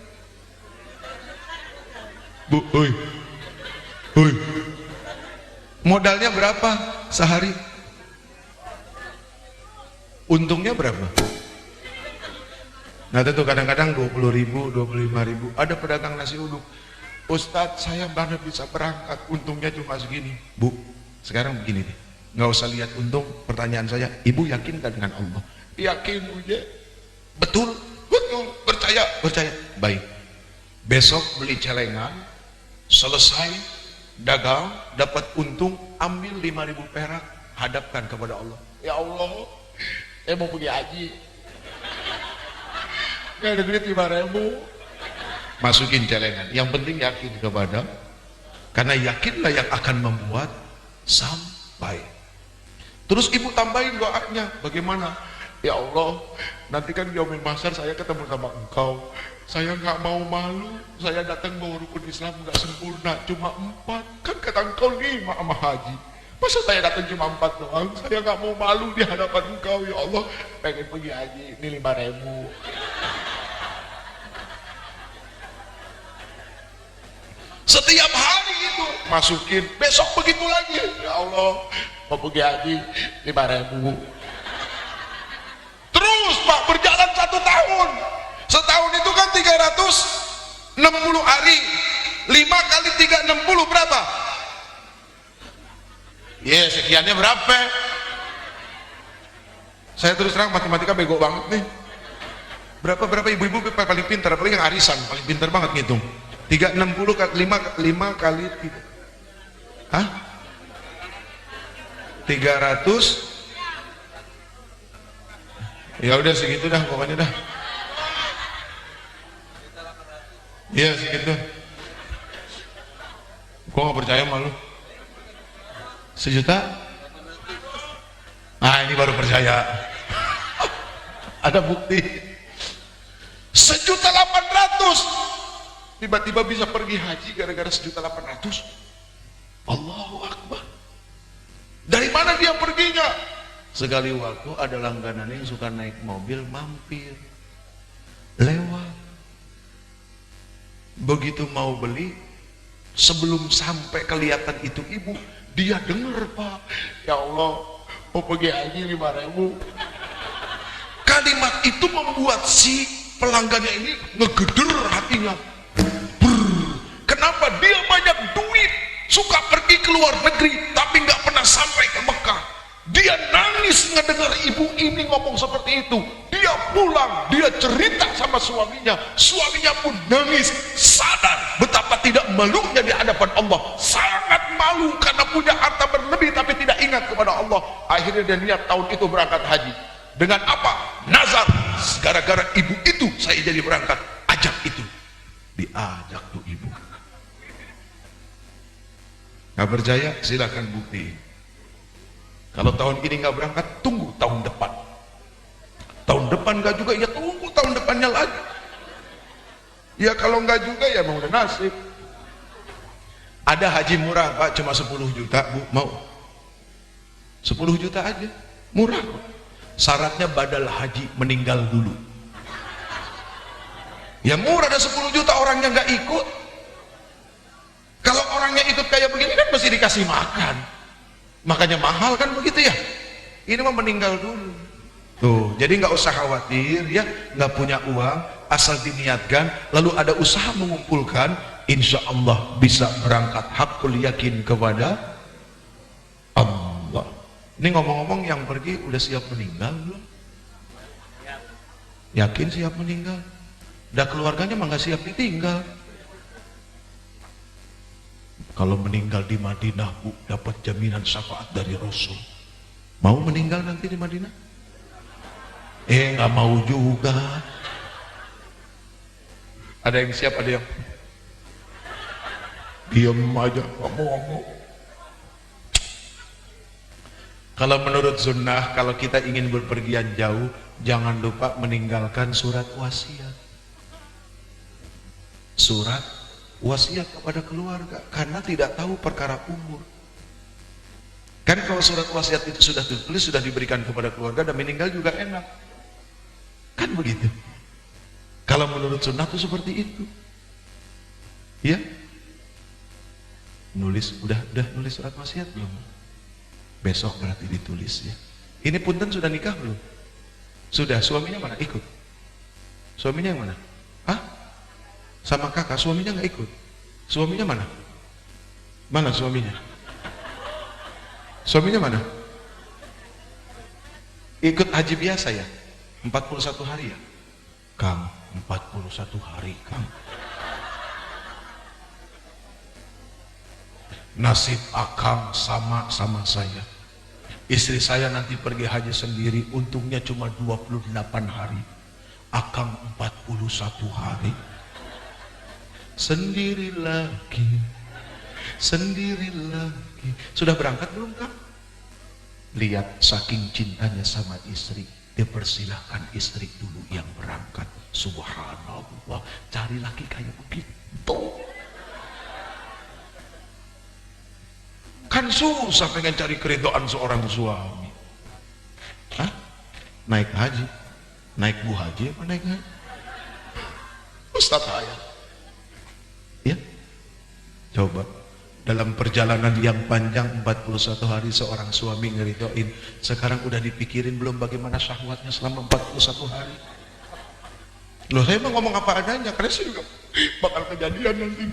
Bu, oi. Modalnya berapa sehari? Untungnya berapa? Nah tentu kadang-kadang 20.000, 25.000. Ada pedagang nasi uduk, Ustadz saya mana bisa berangkat, untungnya cuma segini. Bu, sekarang begini deh, nggak usah lihat untung. Pertanyaan saya, Ibu yakin kan dengan Allah? Yakin, Uje. Betul, percaya. Baik, besok beli celengan, selesai dagang, dapat untung, ambil 5.000 perak, hadapkan kepada Allah. Ya Allah, saya mau pergi haji, nggak ada duit 5.000. Masukin celengan. Yang penting yakin kepada, karena yakinlah yang akan membuat sampai. Terus Ibu tambahin doanya, bagaimana? Ya Allah, nanti kan di yaumil mahsyar saya ketemu sama Engkau, saya nggak mau malu, saya datang bawa rukun Islam nggak sempurna, cuma 4, kan kata Engkau 5 sama haji, masa saya datang cuma 4 doang, saya nggak mau malu di hadapan Engkau. Ya Allah, pengen pergi haji, ini 5.000. Setiap hari itu masukin, besok begitu lagi. Ya Allah, mau pergi haji 5.000. Terus Pak, berjalan 1 tahun. Setahun itu kan 360 hari. 5 kali 360 berapa? Ya, sekiannya berapa? Saya terus terang matematika bego banget nih. Berapa ibu-ibu paling pintar, apalagi yang arisan, paling pintar banget ngitung. 360 kali 5 kali 3. Hah? 300. Ya udah segitu dah pokoknya dah. Iya segitu. Gua nggak percaya sama lu. 1.000.000. Nah ini baru percaya. Ada bukti. 1.800.000. Tiba-tiba bisa pergi haji gara-gara 1.800.000. Allahu Akbar. Dari mana dia perginya? Sekali waktu ada langganan yang suka naik mobil mampir, lewat. Begitu mau beli, sebelum sampai kelihatan itu ibu, dia dengar, Pak, ya Allah, mau pergi haji 5.000. Kalimat itu membuat si pelanggannya ini ngegeder hatinya. Kenapa? Dia banyak duit. suka pergi ke luar negeri tapi nggak pernah sampai ke Mekah. Dia nangis ngedengar ibu ini ngomong seperti itu. Dia pulang, dia cerita sama suaminya pun nangis, sadar betapa tidak malunya di hadapan Allah, sangat malu karena punya harta berlebih tapi tidak ingat kepada Allah. Akhirnya dia niat tahun itu berangkat haji. Dengan apa? Nazar. Gara-gara ibu itu saya jadi berangkat. Ajak itu, diajak tuh ibu. Nggak percaya? Silakan bukti. Kalau tahun ini nggak berangkat, tunggu tahun depan. Tahun depan nggak juga, ya tunggu tahun depannya lagi. Ya kalau nggak juga ya mau udah nasib. Ada haji murah Pak, cuma 10 juta Bu, mau? 10 juta aja, murah kok. Syaratnya badal haji meninggal dulu. Ya murah, ada 10 juta, orangnya nggak ikut. Kalau orangnya ikut kayak begini kan mesti dikasih makan. Makanya mahal kan begitu ya. Ini mah meninggal dulu. Tuh, jadi nggak usah khawatir ya, nggak punya uang, asal diniatkan, lalu ada usaha mengumpulkan, insya Allah bisa berangkat hakul yakin kepada Allah. Ini ngomong-ngomong yang pergi udah siap meninggal belum? Yakin siap meninggal? Udah keluarganya mah nggak siap ditinggal. Kalau meninggal di Madinah Bu, dapat jaminan syafaat dari Rasul. Mau meninggal nanti di Madinah? Nggak mau juga. Ada yang siap, ada yang diam aja, nggak mau. Kalau menurut sunnah, kalau kita ingin berpergian jauh, jangan lupa meninggalkan surat wasiat. Surat wasiat kepada keluarga, karena tidak tahu perkara umur. Kan kalau surat wasiat itu sudah ditulis, sudah diberikan kepada keluarga dan meninggal juga enak. Kan begitu. Kalau menurut sunnah itu seperti itu. Ya. Udah nulis surat wasiat belum? Besok berarti ditulis ya. Ini punten sudah nikah belum? Sudah, suaminya mana? Ikut. Suaminya yang mana? Hah? Sama kakak, suaminya nggak ikut. Suaminya mana? Mana suaminya? Suaminya mana? Ikut haji biasa ya? 41 hari ya? Kang, 41 hari Kang. Nasib akang sama saya. Istri saya nanti pergi haji sendiri, untungnya cuma 28 hari. Akang 41 hari. Sendiri lagi. Sudah berangkat belum Kang? Lihat saking cintanya sama istri, dia persilahkan istri dulu yang berangkat. Subhanallah, cari laki kayak begitu. Kan susah pengen cari keridhaan seorang suami. Hah? Naik haji? Naik bu haji apa naik haji? Ustaz saya. Ya, coba dalam perjalanan yang panjang 41 hari seorang suami ngeridoin, sekarang udah dipikirin belum bagaimana syahwatnya selama 41 hari? Loh, saya mau ngomong apa adanya, karena saya juga bakal kejadian nanti.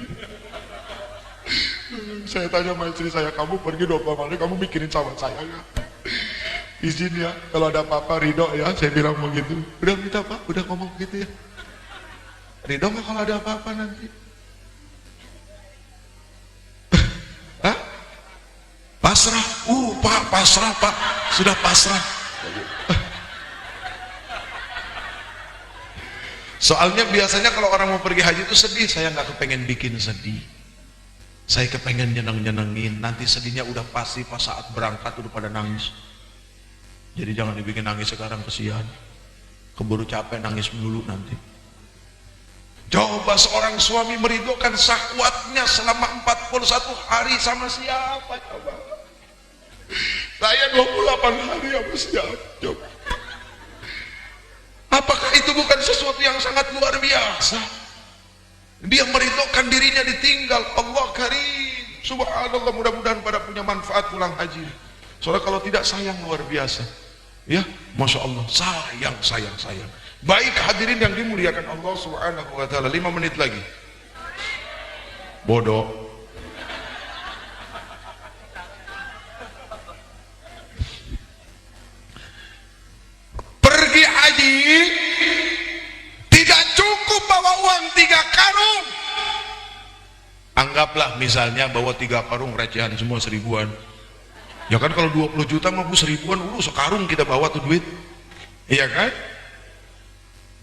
Saya tanya sama istri saya, kamu pergi 20 hari, kamu mikirin sahabat saya ya? Izin ya, kalau ada apa-apa ridho ya, saya bilang begitu. Udah minta Pak, udah ngomong gitu ya. Ridho nggak kalau ada apa-apa nanti? Hah? Pasrah? Pak, pasrah Pak, sudah pasrah. Soalnya biasanya kalau orang mau pergi haji itu sedih, saya nggak kepengen bikin sedih. Saya kepengen nyeneng-nyenengin, nanti sedihnya udah pasti pas saat berangkat udah pada nangis. Jadi jangan dibikin nangis sekarang, kesian. Keburu capek nangis dulu nanti. Coba seorang suami meridhokan syahwatnya selama 41 hari sama siapa coba? Saya 28 hari sama siapa coba? Apakah itu bukan sesuatu yang sangat luar biasa? Dia meridhokan dirinya ditinggal. Allah karim, subhanallah, mudah-mudahan pada punya manfaat pulang haji. Soalnya kalau tidak sayang luar biasa. Ya, Masya Allah, sayang. Baik hadirin yang dimuliakan Allah subhanahu wa ta'ala. 5 menit lagi. Bodoh. Anggaplah misalnya bawa 3 karung recehan semua 1000-an. Ya kan kalau 20 juta mah 1000-an, sekarung kita bawa tuh duit. Iya kan?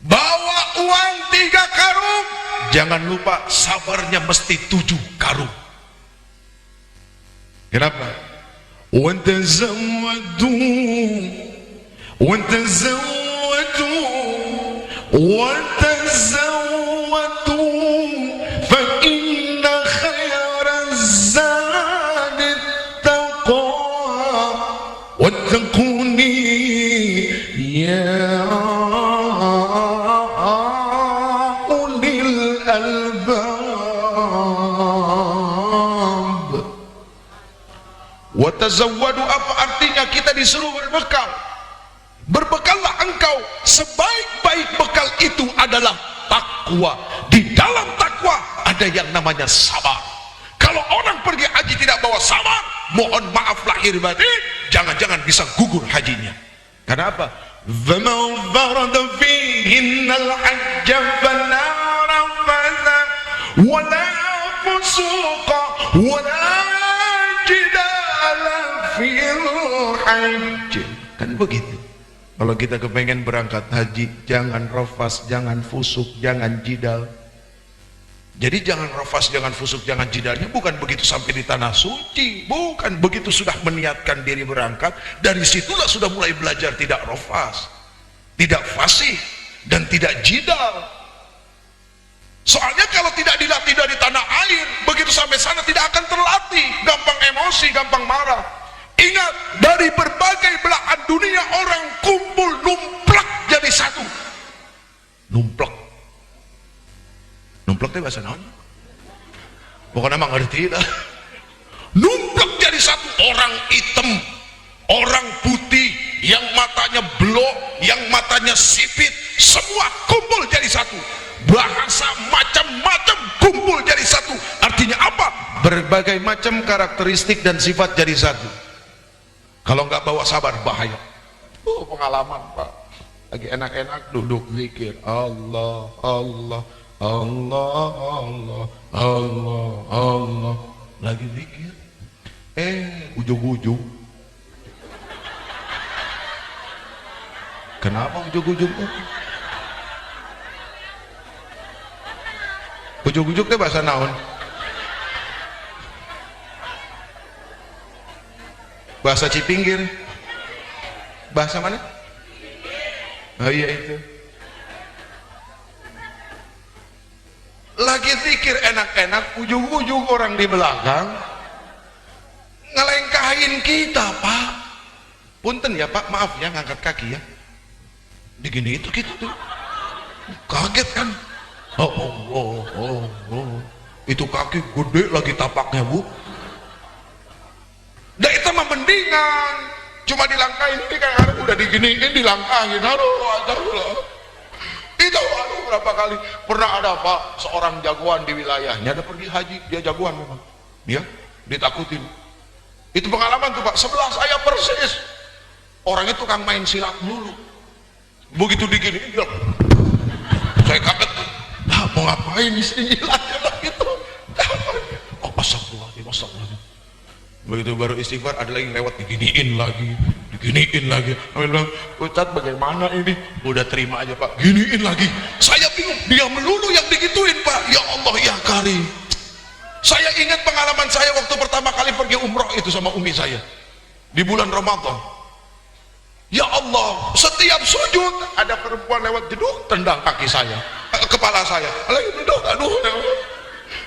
Bawa uang 3 karung. Jangan lupa sabarnya mesti 7 karung. Kenapa? Watazawwadu watazawwadu watazawwadu fa inna khairaz zadi taqwa wattaquni ya ulil albab. Watazawwadu apa artinya? Kita disuruh berbekal. Berbekallah engkau. Sebaik-baik bekal itu adalah takwa. Di dalam takwa ada yang namanya sabar. Kalau orang pergi haji tidak bawa sabar, mohon maaf lahir batin, jangan-jangan bisa gugur hajinya. Kenapa? فَمَنْ فَرَضَ فِيهِنَّ الْحَجَّ فَلَا رَفَثَ وَلَا فُسُوقَ وَلَا جِدَالَ فِي الْحَجِّ. Kan begitu. Kalau kita kepengen berangkat haji, jangan rafas, jangan fusuk, jangan jidal. Jadi jangan rafas, jangan fusuk, jangan jidalnya bukan begitu sampai di tanah suci, bukan begitu sudah meniatkan diri berangkat. Dari situlah sudah mulai belajar tidak rafas, tidak fasih, dan tidak jidal. Soalnya kalau tidak dilatih dari tanah air, begitu sampai sana tidak akan terlatih, gampang emosi, gampang marah. Ingat, dari berbagai belahan dunia orang kumpul numplak jadi satu. Numplak. Numplak itu bahasa naon? Pokoknya mah ngerti dah. Numplak jadi satu, orang hitam, orang putih, yang matanya blok, yang matanya sipit, semua kumpul jadi satu. Bahasa macam-macam kumpul jadi satu. Artinya apa? Berbagai macam karakteristik dan sifat jadi satu. Kalau nggak bawa sabar bahaya. Pengalaman Pak. Lagi enak-enak duduk zikir. Allah, Allah, Allah, Allah, Allah, Allah. Lagi zikir. Ujung-ujung. Kenapa ujung-ujungnya? Ujung-ujungnya bahasa naon? Bahasa Cipinggir. Bahasa mana? Oh iya itu. Lagi zikir enak-enak, ujung-ujung orang di belakang ngelengkahin kita, Pak. Punten ya Pak, maaf ya ngangkat kaki ya. Digini itu gitu. Kaget kan? Oh. Itu kaki gede lagi tapaknya, Bu. Dah itu mah mendingan, cuma dilangkahin ini kan udah diginiin, dilangkahin, itu berapa kali pernah ada Pak seorang jagoan di wilayahnya, ada pergi haji, dia jagoan memang, dia ditakutin. Itu pengalaman tuh Pak, sebelah saya persis, orang itu tukang main silat dulu, begitu diginiin dia, saya kaget, mau ngapain istilah gitu, astagfirullahaladzim. Begitu baru istighfar ada lagi lewat diginiin lagi. Kami bilang, Ustaz bagaimana ini? Udah terima aja Pak, giniin lagi. Saya bingung, dia melulu yang digituin Pak. Ya Allah ya Karim. Saya ingat pengalaman saya waktu pertama kali pergi umroh itu sama umi saya di bulan Ramadan. Ya Allah, setiap sujud ada perempuan lewat jeduk tendang kaki saya, kepala saya. Lagi duduk, aduh.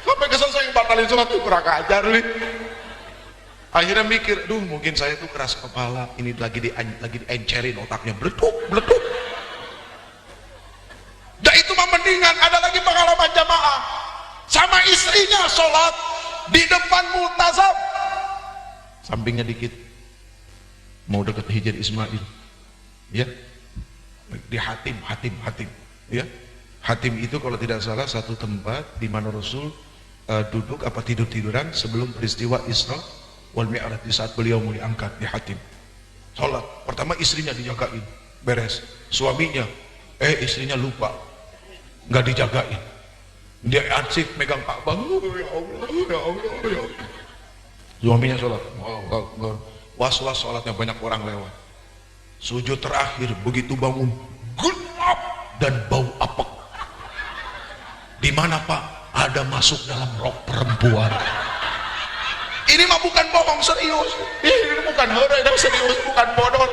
Sampai kesel saya batalin sholat itu kurang ajar nih. Akhirnya mikir, mungkin saya tuh keras kepala, ini lagi diencerin otaknya, beletuk. Dan itu mah mendingan. Ada lagi pengalaman jamaah sama istrinya sholat di depan multazam, sampingnya dikit mau deket Hijr Ismail, ya, di Hatim, ya. Hatim itu kalau tidak salah satu tempat di mana Rasul duduk apa tiduran sebelum peristiwa Isra wal Mi'raj, di saat beliau mau diangkat di Hatim. Sholat pertama istrinya dijagain, beres. Suaminya istrinya lupa, nggak dijagain. Dia sih megang Ka'bah. Ya Allah, ya Allah, ya Allah. Suaminya sholat, was-was sholatnya, banyak orang lewat. Sujud terakhir, begitu bangun gelap dan bau apek. Di mana Pak? Ada masuk dalam rok perempuan. Ini mah bukan bohong, serius. Ini bukan hore, serius, bukan bodoh.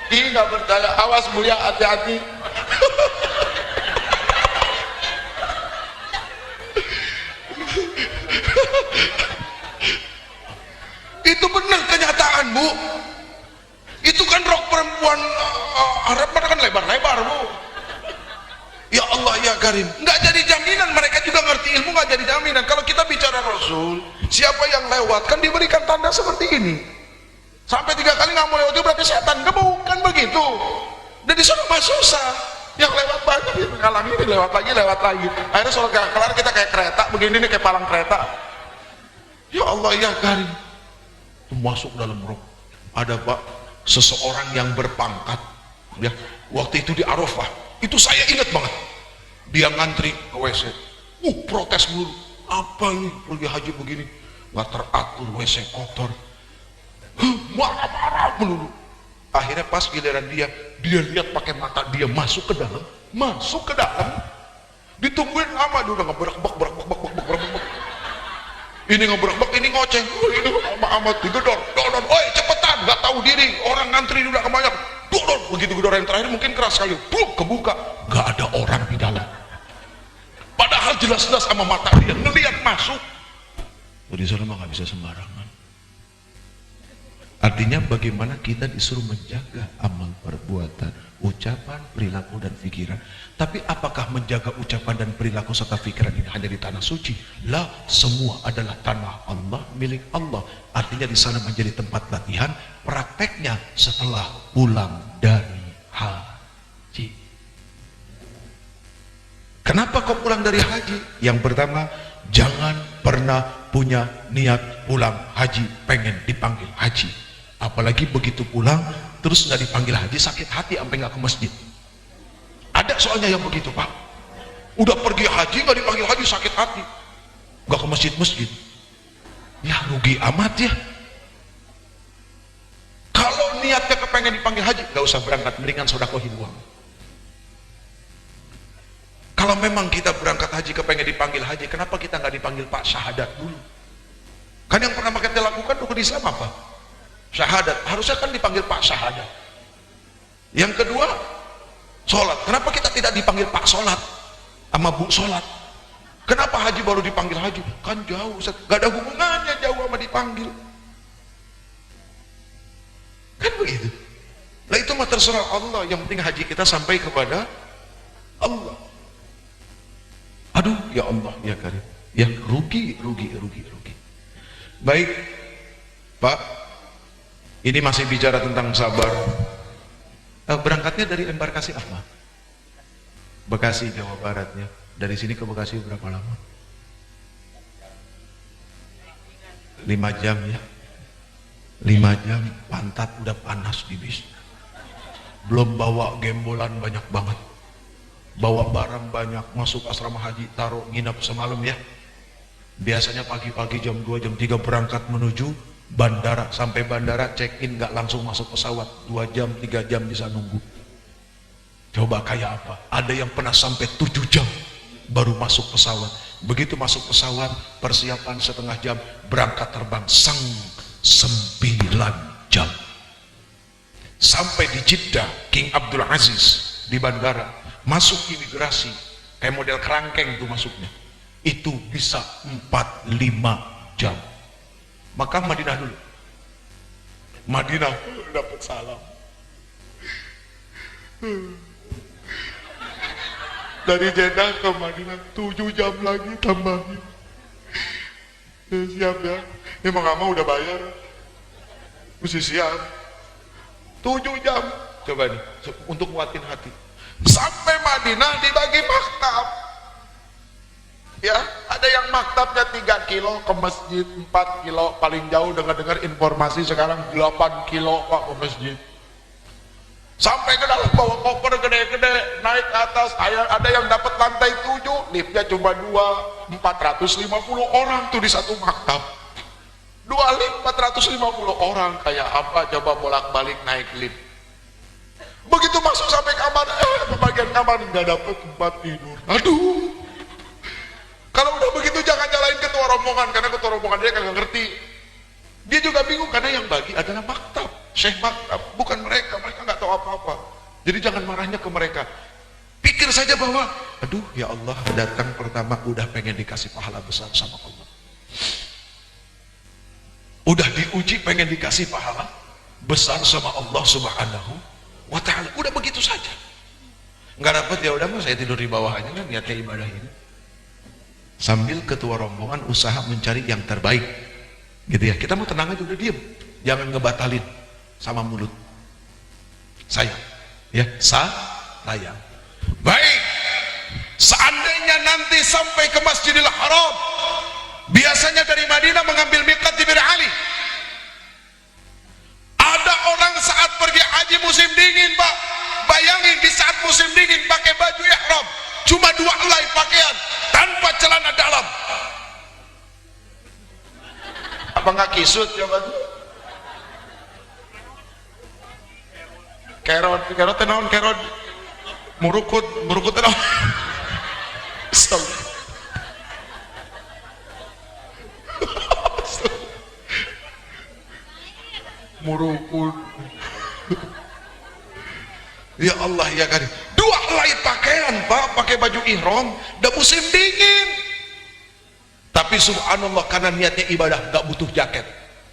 Ini nggak percaya, awas mulia, hati-hati. Itu benar kenyataan, Bu. Itu kan rok perempuan Arab kan lebar-lebar, Bu. Ya Allah ya Karim, nggak jadi jaminan. Mereka juga ngerti ilmu, nggak jadi jaminan. Kalau kita bicara Rasul, siapa yang lewat kan diberikan tanda seperti ini. Sampai 3 kali nggak mau lewat itu berarti setan. Bukan begitu. Dan di sana mah susah. Yang lewat banyak, ya, ngalang ini lewat lagi. Akhirnya soal kelar kita kayak kereta begini nih, kayak palang kereta. Ya Allah ya Karim, masuk dalam rok. Ada Pak, seseorang yang berpangkat, ya, waktu itu di Arafah. Itu saya ingat banget, dia ngantri ke WC, protes dulu, apa ini pergi haji begini, nggak teratur, WC kotor, marah-marah melulu. Akhirnya pas giliran dia lihat pakai mata dia masuk ke dalam, ditungguin lama, dia udah ngeberak-bak, ini ngeberak-bak, ini ngoceh, ini amat digedor, oi cepetan, nggak tahu diri, orang ngantri udah kebanyak. Begitu gedor yang terakhir mungkin keras sekali, kebuka, nggak ada orang di dalam. Padahal jelas-jelas sama mata dia ngelihat masuk. Jadi sana mah nggak bisa sembarangan. Artinya bagaimana kita disuruh menjaga amal perbuatan, ucapan, perilaku dan pikiran. Tapi apakah menjaga ucapan dan perilaku serta pikiran ini hanya di tanah suci? Lah, semua adalah tanah Allah, milik Allah. Artinya di sana menjadi tempat latihan prakteknya setelah pulang dari haji. Kenapa kau pulang dari haji? Yang pertama, jangan pernah punya niat pulang haji pengen dipanggil haji. Apalagi begitu pulang terus nggak dipanggil haji, sakit hati sampai nggak ke masjid. Ada soalnya yang begitu Pak, udah pergi haji nggak dipanggil haji, sakit hati, nggak ke masjid. Ya rugi amat ya. Kalau niatnya kepengen dipanggil haji, nggak usah berangkat, mendingan sedekahin uang. Kalau memang kita berangkat haji kepengen dipanggil haji, kenapa kita nggak dipanggil Pak syahadat dulu? Kan yang pernah kita lakukan hukum Islam apa? Syahadat. Harusnya kan dipanggil Pak syahadat. Yang kedua, sholat. Kenapa kita tidak dipanggil Pak sholat sama Bu sholat? Kenapa haji baru dipanggil haji? Kan jauh, gak ada hubungannya jauh sama dipanggil. Kan begitu. Nah itu mah terserah Allah, yang penting haji kita sampai kepada Allah. Aduh ya Allah ya Karim, ya rugi. Baik Pak, ini masih bicara tentang sabar. Berangkatnya dari embarkasi apa? Bekasi, Jawa Baratnya. Dari sini ke Bekasi berapa lama? 5 jam ya. 5 jam, pantat udah panas di bis. Belum bawa gembolan banyak banget. Bawa barang banyak, masuk asrama haji, taruh nginap semalam ya. Biasanya pagi-pagi jam 2, jam 3 berangkat menuju bandara. Sampai bandara check-in gak langsung masuk pesawat, 2 jam, 3 jam bisa nunggu. Coba kayak apa? Ada yang pernah sampai 7 jam baru masuk pesawat. Begitu masuk pesawat, persiapan setengah jam, berangkat terbang 9 jam. Sampai di Jeddah, King Abdul Aziz di bandara, masuk imigrasi, kayak model kerangkeng tuh masuknya. Itu bisa 4-5 jam. Maka Madinah dulu. Madinah dapat salam. Dari Jeddah ke Madinah 7 jam lagi tambahin. Siap ya. Ini mau gak mau udah bayar. Mesti siap. 7 jam. Coba nih, untuk nguatin hati. Sampai Madinah dibagi maktab. Ya, ada yang maktabnya 3 kilo ke masjid, 4 kilo paling jauh. Dengar-dengar informasi sekarang 8 kilo Pak ke masjid. Sampai ke dalam, bawa koper gede-gede, naik ke atas. Ada yang dapat lantai 7, liftnya cuma 450 orang tuh di satu maktab. 2 lift 450 orang, kayak apa coba bolak-balik naik lift. Begitu masuk sampai kamar, bagian kamar nggak dapat tempat tidur. Aduh. Kalau udah begitu jangan nyalain ketua rombongan, karena ketua rombongan dia kagak ngerti. Dia juga bingung karena yang bagi adalah maktab, syekh maktab, bukan mereka nggak tahu apa-apa. Jadi jangan marahnya ke mereka. Pikir saja bahwa, aduh ya Allah, datang pertama udah pengen dikasih pahala besar sama Allah. Udah diuji pengen dikasih pahala besar sama Allah Subhanahu wa ta'ala. Udah begitu saja. Nggak dapat ya udah, saya tidur di bawah aja kan, niatnya ibadah ini. Sambil ketua rombongan usaha mencari yang terbaik. Gitu ya. Kita mau tenang aja, udah diem. Jangan ngebatalin sama mulut. Sayang. Ya, sayang. Baik. Seandainya nanti sampai ke Masjidil Haram, biasanya dari Madinah mengambil miqat di Bir Ali. Ada orang saat pergi haji musim dingin, Pak. Bayangin di saat musim dingin pakai baju ihram, cuma 2 helai pakaian, tanpa celana dalam. Apa nggak kisut coba? Kerot tenaun kerot. Murukut tenaun. Murukut. Ya Allah ya Karim. 2 helai pakaian, Pak, pakai baju ihram, udah musim dingin. Tapi subhanallah, karena niatnya ibadah, nggak butuh jaket.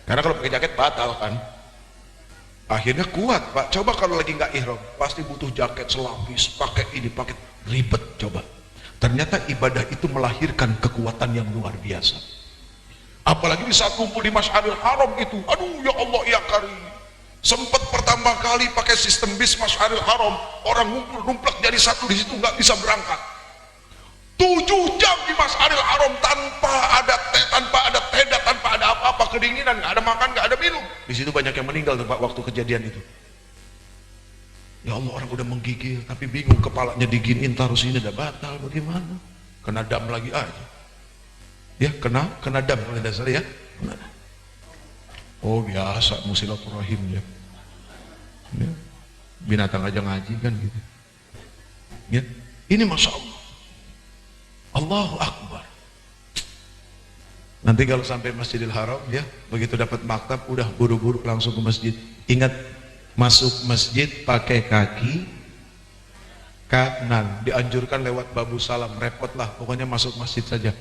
Karena kalau pakai jaket batal kan. Akhirnya kuat, Pak. Coba kalau lagi nggak ihram, pasti butuh jaket selapis, pakai ini, pakai ribet. Coba. Ternyata ibadah itu melahirkan kekuatan yang luar biasa. Apalagi di saat kumpul di Masjidil Haram itu, aduh ya Allah ya Karim. Sempat pertama kali pakai sistem bis Masjidil Haram, orang ngumpul numplak jadi satu di situ, nggak bisa berangkat. 7 jam di Masjidil Haram tanpa ada tenda, tanpa ada apa-apa, kedinginan, nggak ada makan, nggak ada minum. Di situ banyak yang meninggal tuh, Pak, waktu kejadian itu. Ya Allah, orang udah menggigil tapi bingung, kepalanya diginiin taruh sini, udah batal, bagaimana? Kena dam lagi aja. Ya, kena dam kalau dasar ya. Oh biasa musilaturahim ya. Binatang aja ngaji kan gitu. Ya, ini masya Allah. Allahu Akbar. Nanti kalau sampai Masjidil Haram ya, begitu dapat maktab udah buru-buru langsung ke masjid. Ingat, masuk masjid pakai kaki kanan, dianjurkan lewat babu salam, repot lah, pokoknya masuk masjid saja.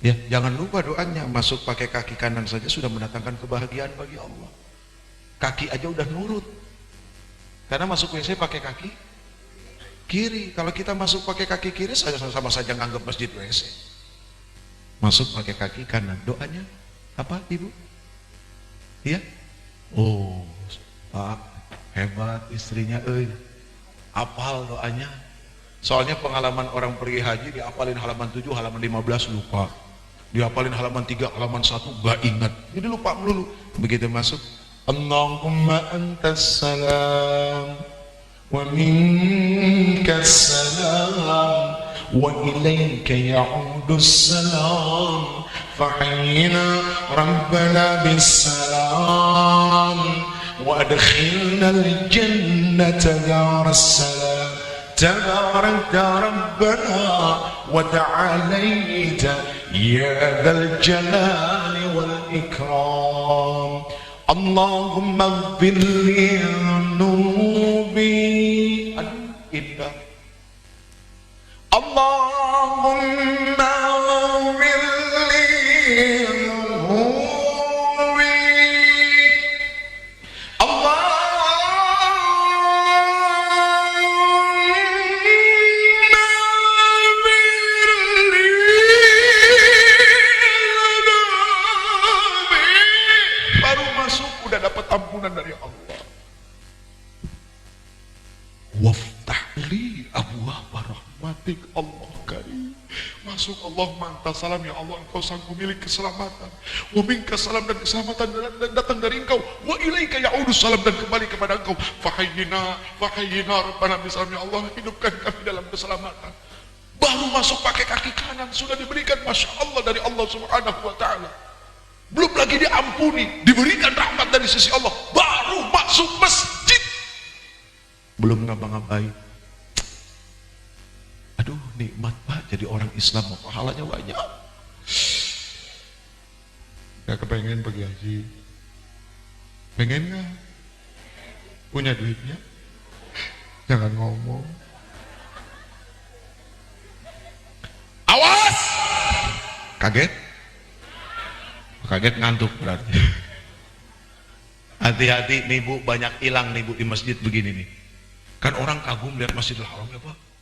Ya, jangan lupa doanya, masuk pakai kaki kanan saja sudah mendatangkan kebahagiaan bagi Allah. Kaki aja udah nurut. Karena masuk WC pakai kaki kiri. Kalau kita masuk pakai kaki kiri sama saja nganggap masjid WC. Masuk pakai kaki kanan. Doanya apa, Ibu? Iya? Oh, Pak, hebat istrinya, apal doanya. Soalnya pengalaman orang pergi haji, diapalin halaman 7, halaman 15 lupa. Diapalin halaman 3, halaman 1 gak ingat. Jadi lupa melulu. Begitu masuk, Allahumma antas salam wa minkas salam wa ilayka ya'udus salam fahayina rabbana bis salam wa adkhilna al-jannata daras salam تبارك ربنا وتعاليت يا ذا الجلال والإكرام اللهم اغفر لي ذنوبي اللهم اغفر لي ampunan dari Allah. Waftahli abwaaba rahmatik, Allah Karim. masuk. Allahumma anta salam, ya Allah engkau sang pemilik keselamatan. Wa minka salam, dan keselamatan datang dari engkau. Wa ilaika ya'udus salam, dan kembali kepada engkau. Fahayyina Rabbana bisalam, ya Allah hidupkan kami dalam keselamatan. Baru masuk pakai kaki kanan sudah diberikan Masya Allah dari Allah Subhanahu wa ta'ala. Belum lagi diampuni, diberikan rahmat dari sisi Allah, baru masuk masjid. Belum ngapa-ngapain. Aduh nikmat Pak jadi orang Islam, pahalanya banyak. Gak kepengen pergi haji? Pengen gak? Punya duitnya? Jangan ngomong. Awas! Kaget? Kaget ngantuk berarti. Hati-hati nih Bu, banyak hilang nih Bu di masjid begini nih. Kan orang kagum lihat Masjidil Haram ya Pak.